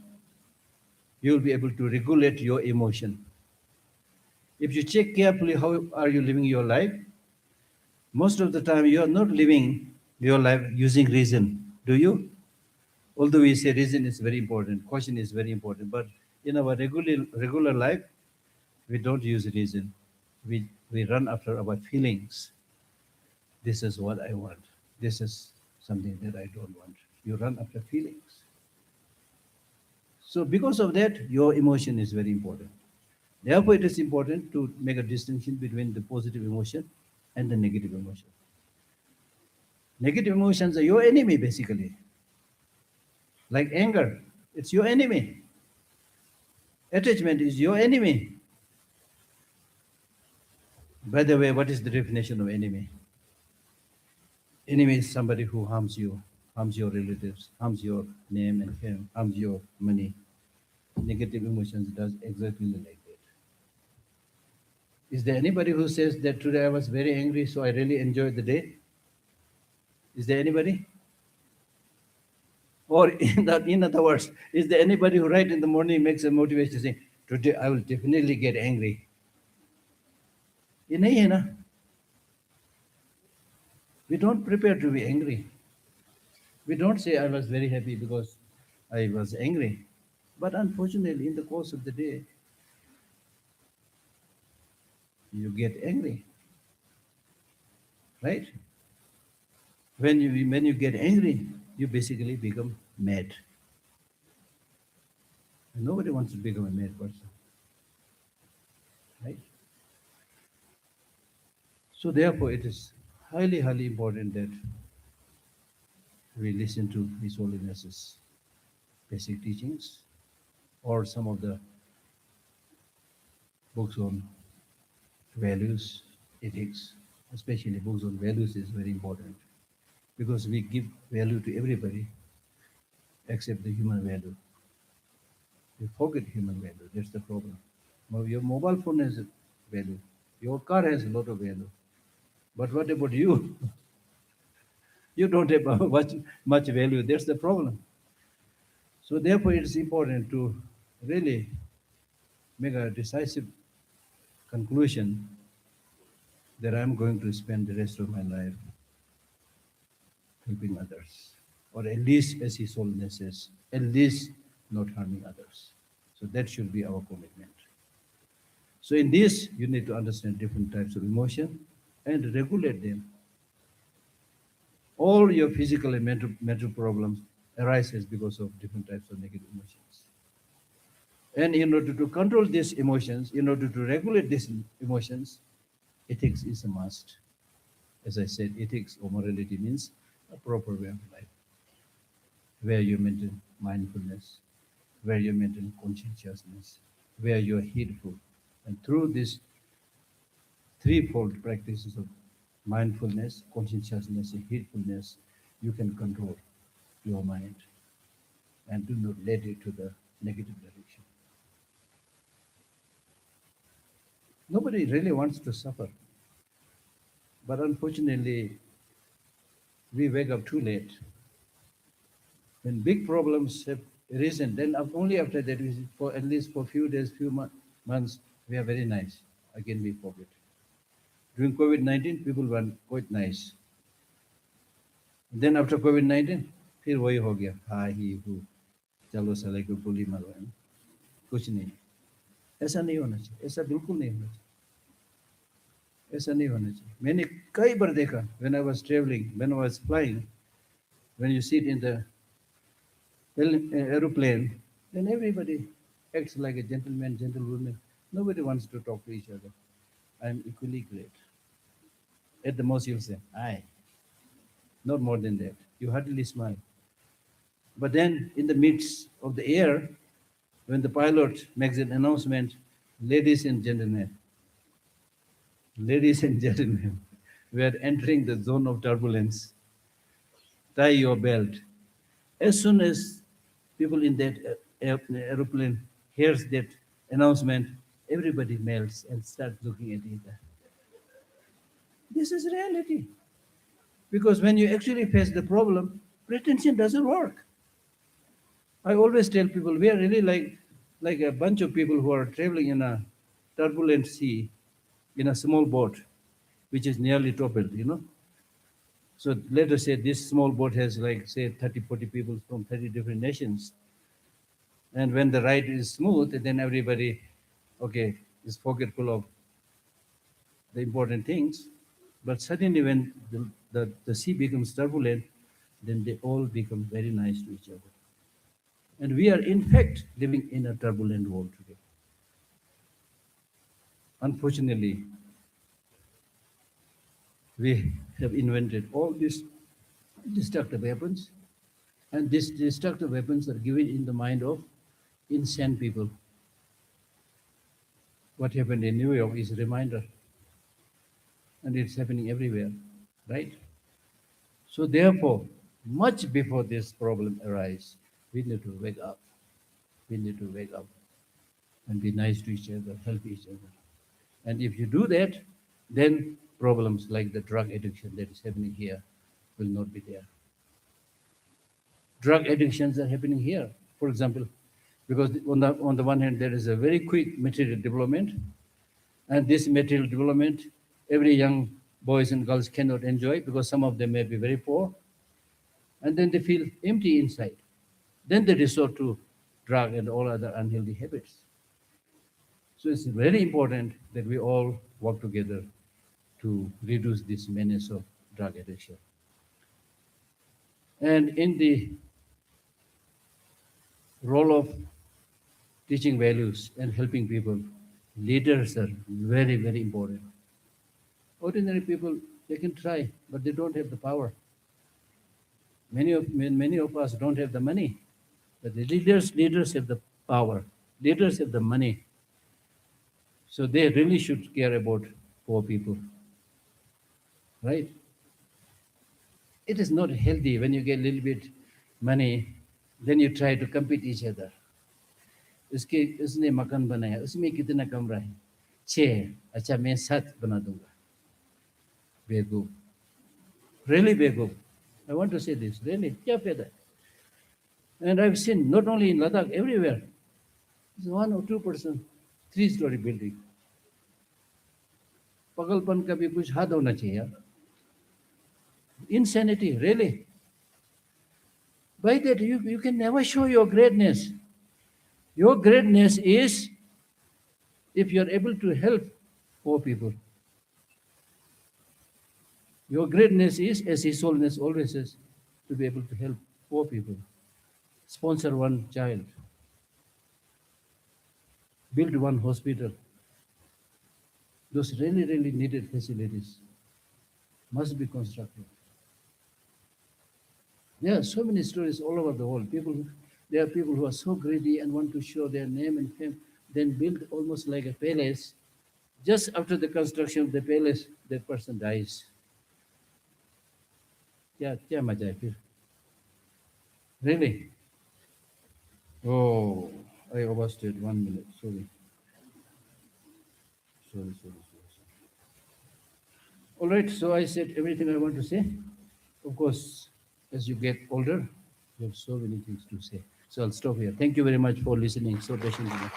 you'll be able to regulate your emotion. If you check carefully how are you living your life, most of the time you are not living your life using reason, do you? Although we say reason is very important, caution is very important, but in our regular life, we don't use reason. We run after our feelings. This is what I want. This is something that I don't want. You run after feelings. So because of that, your emotion is very important. Therefore, it is important to make a distinction between the positive emotion and the negative emotion. Negative emotions are your enemy, basically. Like anger, it's your enemy. Attachment is your enemy. By the way, what is the definition of enemy? Enemy is somebody who harms you, harms your relatives, harms your name and fame, harms your money. Negative emotions does exactly like that. Is there anybody who says that today I was very angry, so I really enjoyed the day? Is there anybody? Or in other words, is there anybody who right in the morning makes a motivation saying, today I will definitely get angry? ये नहीं है ना? We don't prepare to be angry. We don't say I was very happy because I was angry. But unfortunately, in the course of the day, you get angry. Right? When you get angry, you basically become mad. And nobody wants to become a mad person. Right? So therefore, it is highly, highly important that we listen to His Holiness's basic teachings or some of the books on values, ethics, especially books on values is very important because we give value to everybody except the human value. We forget human value, that's the problem. Now, your mobile phone has a value, your car has a lot of value, but what about you? You don't have much value, that's the problem. So therefore, it is important to really make a decisive conclusion that I'm going to spend the rest of my life helping others, or at least, as His Holiness says, at least not harming others. So that should be our commitment. So in this, you need to understand different types of emotion and regulate them. All your physical and mental problems arises because of different types of negative emotions. And in order to control these emotions, in order to regulate these emotions, ethics is a must. As I said, ethics or morality means a proper way of life, where you maintain mindfulness, where you maintain conscientiousness, where you are heedful. And through these threefold practices of mindfulness, conscientiousness, and heedfulness, you can control your mind and do not let it to the negative direction. Nobody really wants to suffer, but unfortunately, we wake up too late. When big problems have arisen, then only after that, for at least for a few days, few months, we are very nice. Again, we forget. During COVID-19, people were quite nice. Then after COVID-19, फिर वही हो गया, हा ही हूँ, चलो साले को गोली मारो, है ना? कुछ नहीं. ऐसा नहीं होना चाहिए, ऐसा बिल्कुल नहीं होना चाहिए, ऐसा नहीं होना चाहिए. मैंने कई बार देखा, when I was traveling, when I was flying, when you sit in the aeroplane, then everybody acts like a gentleman, gentlewoman. Nobody wants to talk to each other. I am equally great. At the most, you'll say, "Aye." Not more than that. You heartily smile. But then, in the midst of the air, when the pilot makes an announcement, ladies and gentlemen, we are entering the zone of turbulence. Tie your belt. As soon as people in that aeroplane hears that announcement, everybody melts and starts looking at each other. This is reality. Because when you actually face the problem, pretension doesn't work. I always tell people we are really like a bunch of people who are traveling in a turbulent sea in a small boat, which is nearly toppled, you know. So let us say this small boat has like say 30, 40 people from 30 different nations. And when the ride is smooth, then everybody, okay, is forgetful of the important things. But suddenly when the sea becomes turbulent, then they all become very nice to each other. And we are in fact living in a turbulent world today. Unfortunately, we have invented all these destructive weapons, and these destructive weapons are given in the mind of insane people. What happened in New York is a reminder, and it's happening everywhere, right? So therefore, much before this problem arises, we need to wake up. We need to wake up and be nice to each other, help each other. And if you do that, then problems like the drug addiction that is happening here will not be there. Drug addictions are happening here, for example, because on the one hand, there is a very quick material development, and this material development, every young boys and girls cannot enjoy because some of them may be very poor, and then they feel empty inside. Then they resort to drug and all other unhealthy habits. So it's very important that we all work together to reduce this menace of drug addiction. And in the role of teaching values and helping people, leaders are very, very important. Ordinary people, they can try, but they don't have the power. Many of us don't have the money, but the leaders have the power. Leaders have the money. So they really should care about poor people, right? It is not healthy when you get a little bit money, then you try to compete each other. उसने मकान बनाया, उसमें कितना कमरा है? 6, अच्छा मैं 7 बना दूंगा. बेवकूफ. Really बेवकूफ. I want to say this, really, क्या फायदा है? And I've seen not only in Ladakh, everywhere, it's 1 or 2 person, 3-story building. पगलपन का भी कुछ हद होना चाहिए यार. Insanity, really. By that, you can never show your greatness. Your greatness is if you are able to help poor people. Your greatness is, as His Holiness always says, to be able to help poor people. Sponsor one child. Build one hospital. Those really, really needed facilities must be constructed. There are so many stories all over the world. There are people who are so greedy and want to show their name and fame, then build almost like a palace. Just after the construction of the palace, that person dies. क्या मजा है फिर? Really? Oh, I overstayed 1 minute. Sorry. All right, so I said everything I want to say. Of course, as you get older, you have so many things to say. So I'll stop here. Thank you very much for listening so patiently.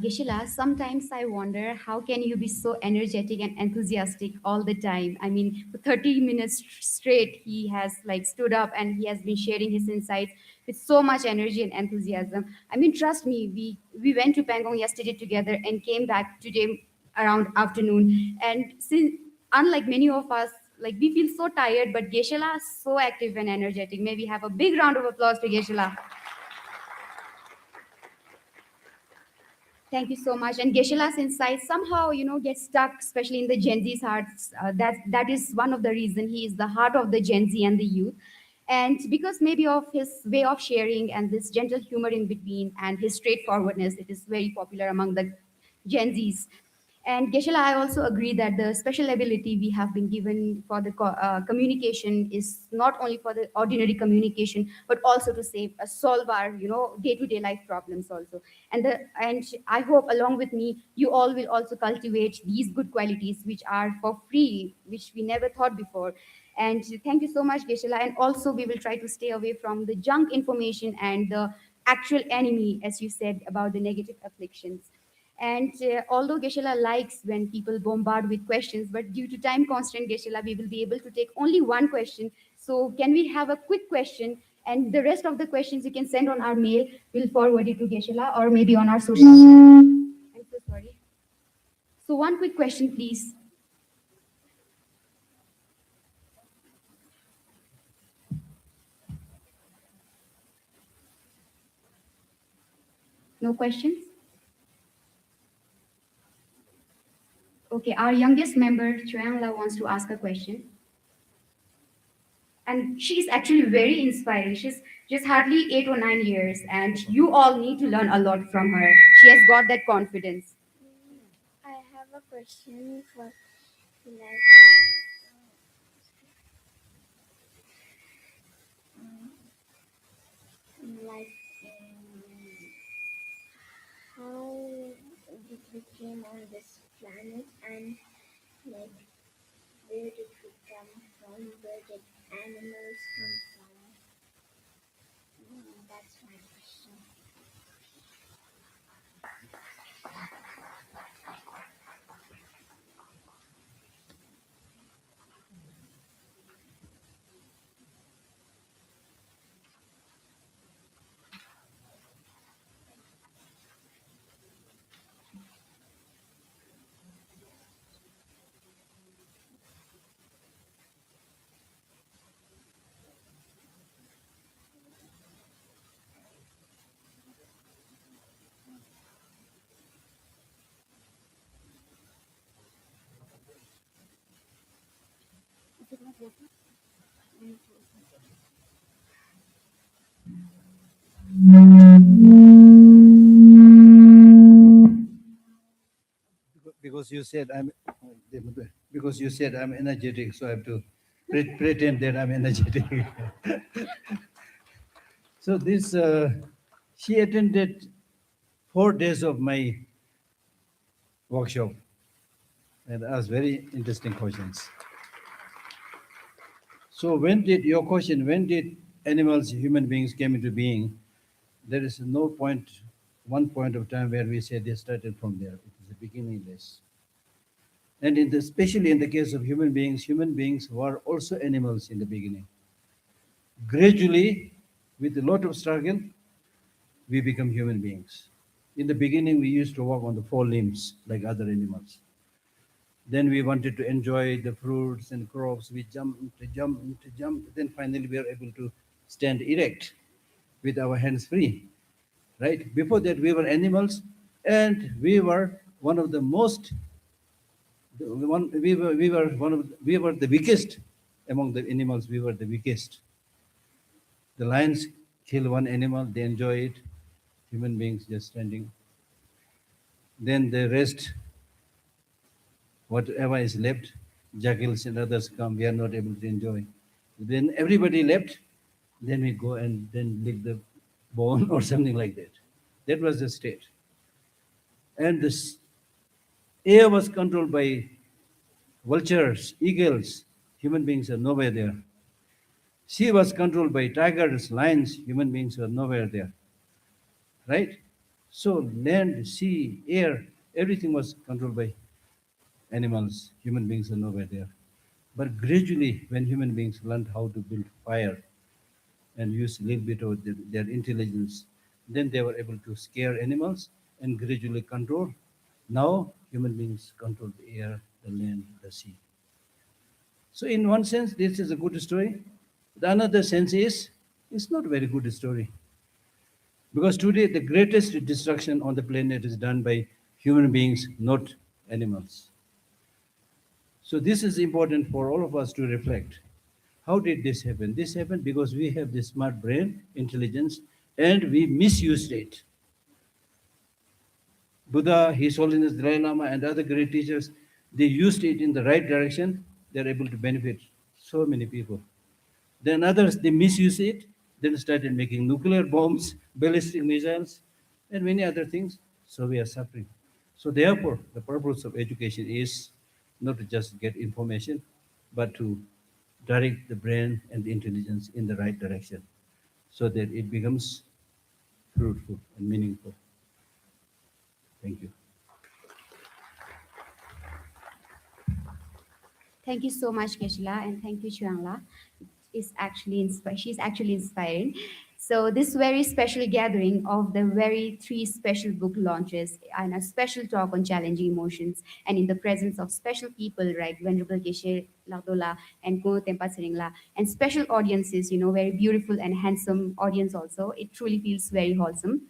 Geshela, sometimes I wonder how can you be so energetic and enthusiastic all the time? I mean, for 30 minutes straight, he has like stood up and he has been sharing his insights with so much energy and enthusiasm. I mean, trust me, we went to Pangong yesterday together and came back today around afternoon. And since unlike many of us, like we feel so tired, but Geshela is so active and energetic. Maybe have a big round of applause to Geshela. Thank you so much. And Geshela's insights somehow, get stuck, especially in the Gen Z's hearts. That is one of the reason he is the heart of the Gen Z and the youth. And because maybe of his way of sharing and this gentle humor in between and his straightforwardness, it is very popular among the Gen Zs. And Geshela, I also agree that the special ability we have been given for the communication is not only for the ordinary communication, but also to save, solve our, day-to-day life problems also. And I hope along with me, you all will also cultivate these good qualities which are for free, which we never thought before. And thank you so much, Geshela. And also, we will try to stay away from the junk information and the actual enemy, as you said, about the negative afflictions. And although Geshela likes when people bombard with questions, but due to time constraint, Geshela, we will be able to take only one question. So can we have a quick question? And the rest of the questions you can send on our mail. We'll forward it to Geshela or maybe on our social media. I'm so sorry. So one quick question, please. No questions? Okay, our youngest member, Chuangla, wants to ask a question. And she's actually very inspiring. She's just hardly 8 or 9 years, and you all need to learn a lot from her. She has got that confidence. I have a question for like how did we came on this planet and like where did we come from? Where did animals come from? That's my question. Because you said I'm energetic, so I have to pretend that I'm energetic. So she attended 4 days of my workshop and asked very interesting questions. So when did your question? When did animals, human beings came into being? There is no point, one point of time where we say they started from there. It is a beginningless. And especially in the case of human beings were also animals in the beginning. Gradually, with a lot of struggle, we become human beings. In the beginning, we used to walk on the four limbs like other animals. Then we wanted to enjoy the fruits and crops. We jumped. Then finally, we are able to stand erect with our hands free. Right? Before that, we were animals, and we were one of the most. We were the weakest among the animals. We were the weakest. The lions kill one animal, they enjoy it. Human beings just standing. Then the rest, whatever is left, jackals and others come, we are not able to enjoy. Then everybody left, then we go and then lick the bone or something like that. That was the state. And this air was controlled by vultures, eagles. Human beings are nowhere there. Sea was controlled by tigers, lions. Human beings were nowhere there. Right? So land, sea, air, everything was controlled by animals. Human beings are nowhere there. But gradually, when human beings learned how to build fire and use a little bit of their intelligence, then they were able to scare animals and gradually control. Now, human beings control the air, the land, the sea. So, in one sense, this is a good story. The another sense is it's not a very good story. Because today, the greatest destruction on the planet is done by human beings, not animals. So, this is important for all of us to reflect. How did this happen? This happened because we have this smart brain, intelligence, and we misused it. Buddha, His Holiness Dalai Lama, and other great teachers, they used it in the right direction. They're able to benefit so many people. Then others, they misuse it, then started making nuclear bombs, ballistic missiles, and many other things. So we are suffering. So therefore, the purpose of education is not to just get information, but to direct the brain and the intelligence in the right direction so that it becomes fruitful and meaningful. Thank you. Thank you so much, Keshila, and thank you, Chuangla. She's actually inspiring. So this very special gathering of the very three special book launches and a special talk on challenging emotions, and in the presence of special people like Venerable Geshe Lhakdor and Sh.Tenpa Tsering, and special audiences, very beautiful and handsome audience also. It truly feels very wholesome.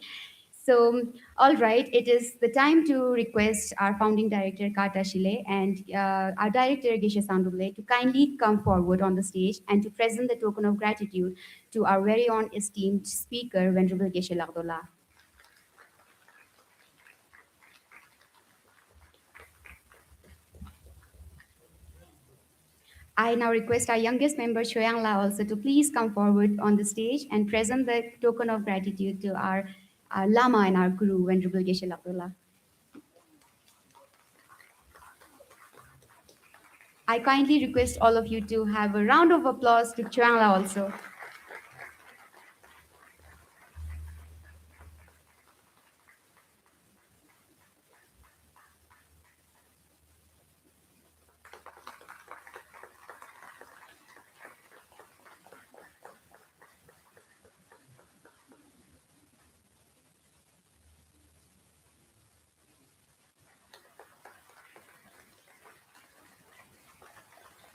So, all right, it is the time to request our founding director, Kata Shile, and our director, Geshe Sandule, to kindly come forward on the stage and to present the token of gratitude to our very own esteemed speaker, Venerable Geshe Lhakdor. I now request our youngest member, Choyang La, also to please come forward on the stage and present the token of gratitude to our Lama and our Guru, Venerable Geshe Lhakdor. I kindly request all of you to have a round of applause to Chuangla also.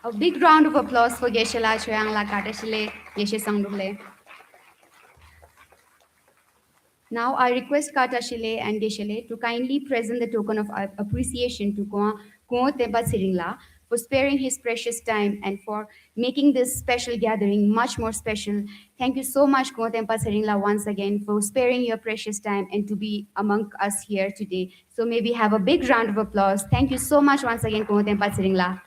A big round of applause for Geshe-la, Chuangla, Katashile, Geshe Sangdule. Now I request Katashile and Geshe to kindly present the token of appreciation to Sh.Tenpa Tsering for sparing his precious time and for making this special gathering much more special. Thank you so much, Sh.Tenpa Tsering, once again for sparing your precious time and to be among us here today. So may we have a big round of applause. Thank you so much once again, Sh.Tenpa Tsering.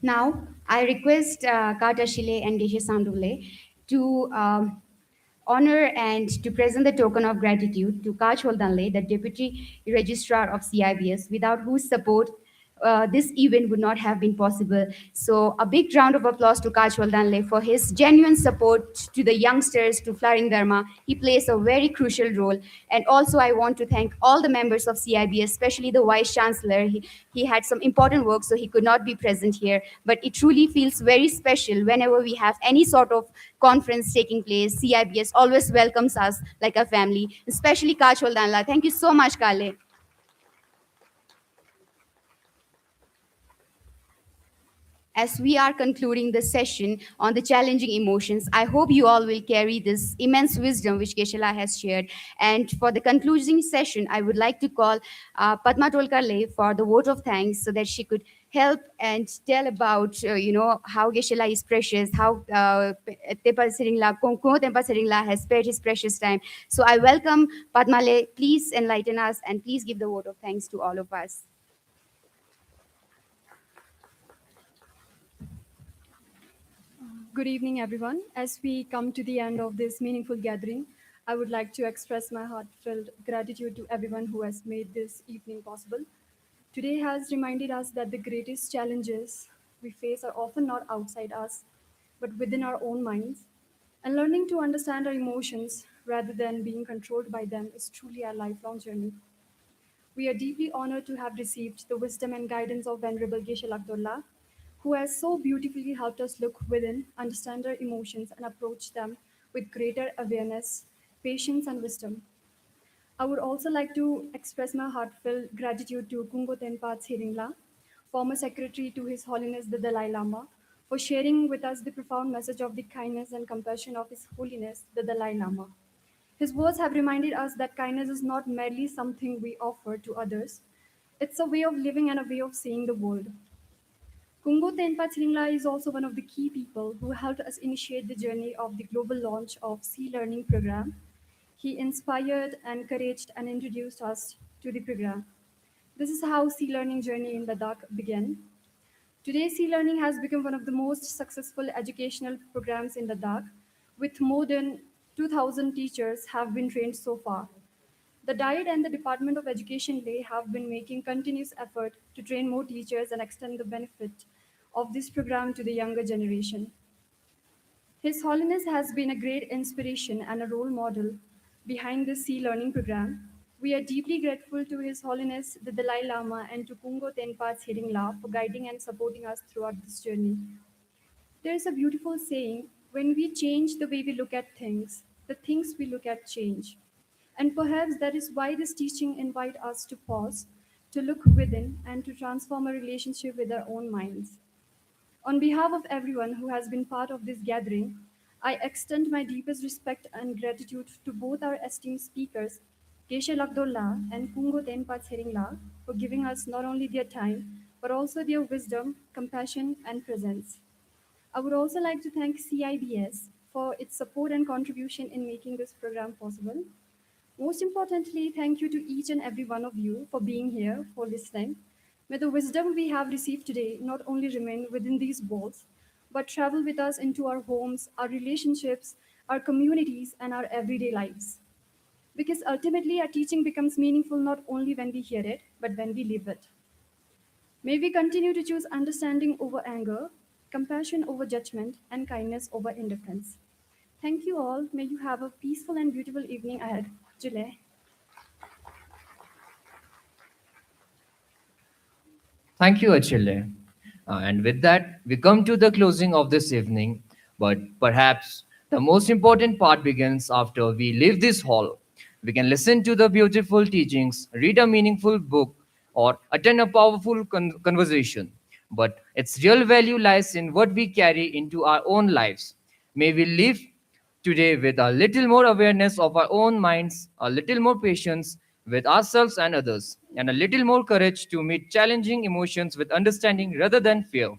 Now, I request Kata Shile and Geshe Sandule to honor and to present the token of gratitude to Kaj Holdanle, the Deputy Registrar of CIBS, without whose support this event would not have been possible. So, a big round of applause to Kaj Holdanle for his genuine support to the youngsters, to Flaring Dharma. He plays a very crucial role. And also, I want to thank all the members of CIBS, especially the Vice Chancellor. He had some important work, so he could not be present here. But it truly feels very special whenever we have any sort of conference taking place. CIBS always welcomes us like a family, especially Kachol Danla. Thank you so much, Kale. As we are concluding the session on the challenging emotions, I hope you all will carry this immense wisdom which Geshe-la has shared. And for the concluding session, I would like to call Padma Tolkarle for the vote of thanks so that she could help and tell about, how Geshe-la is precious, how Tepa Seringla, Kongko Tempa Seringla has spared his precious time. So I welcome Padma Le. Please enlighten us and please give the vote of thanks to all of us. Good evening, everyone. As we come to the end of this meaningful gathering, I would like to express my heartfelt gratitude to everyone who has made this evening possible. Today has reminded us that the greatest challenges we face are often not outside us, but within our own minds. And learning to understand our emotions rather than being controlled by them is truly a lifelong journey. We are deeply honored to have received the wisdom and guidance of Venerable Geshe Lhakdor, who has so beautifully helped us look within, understand our emotions, and approach them with greater awareness, patience, and wisdom. I would also like to express my heartfelt gratitude to Kungo Tenpa Tsering, former secretary to His Holiness the Dalai Lama, for sharing with us the profound message of the kindness and compassion of His Holiness the Dalai Lama. His words have reminded us that kindness is not merely something we offer to others, it's a way of living and a way of seeing the world. Kungo Tenpa Tsering is also one of the key people who helped us initiate the journey of the global launch of Sea Learning program. He inspired, encouraged, and introduced us to the program. This is how Sea Learning journey in Ladakh began. Today, Sea Learning has become one of the most successful educational programs in Ladakh, with more than 2,000 teachers have been trained so far. The Diet and the Department of Education Lay have been making continuous effort to train more teachers and extend the benefit of this program to the younger generation. His Holiness has been a great inspiration and a role model behind this Sea Learning program. We are deeply grateful to His Holiness the Dalai Lama and to Kungo Tenpa Tsering La for guiding and supporting us throughout this journey. There is a beautiful saying, when we change the way we look at things, the things we look at change. And perhaps that is why this teaching invites us to pause, to look within, and to transform our relationship with our own minds. On behalf of everyone who has been part of this gathering, I extend my deepest respect and gratitude to both our esteemed speakers, Geshe Lhakdor and Pungo Tenpa Tsering for giving us not only their time, but also their wisdom, compassion, and presence. I would also like to thank CIBS for its support and contribution in making this program possible. Most importantly, thank you to each and every one of you for being here, for listening. May the wisdom we have received today not only remain within these walls, but travel with us into our homes, our relationships, our communities, and our everyday lives. Because ultimately, our teaching becomes meaningful not only when we hear it, but when we live it. May we continue to choose understanding over anger, compassion over judgment, and kindness over indifference. Thank you all. May you have a peaceful and beautiful evening ahead. Jule. Thank you, Achille. And with that, we come to the closing of this evening. But perhaps the most important part begins after we leave this hall. We can listen to the beautiful teachings, read a meaningful book, or attend a powerful conversation. But its real value lies in what we carry into our own lives. May we live today with a little more awareness of our own minds, a little more patience with ourselves and others, and a little more courage to meet challenging emotions with understanding rather than fear.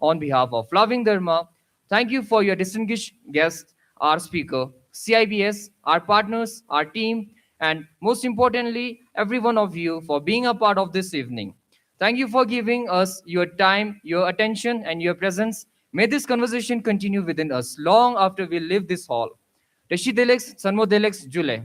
On behalf of Loving Dharma, thank you for your distinguished guest, our speaker, CIBS, our partners, our team, and most importantly, every one of you for being a part of this evening. Thank you for giving us your time, your attention, and your presence. May this conversation continue within us long after we leave this hall. Teshi Deleks, Sanmo Deleks, Jule.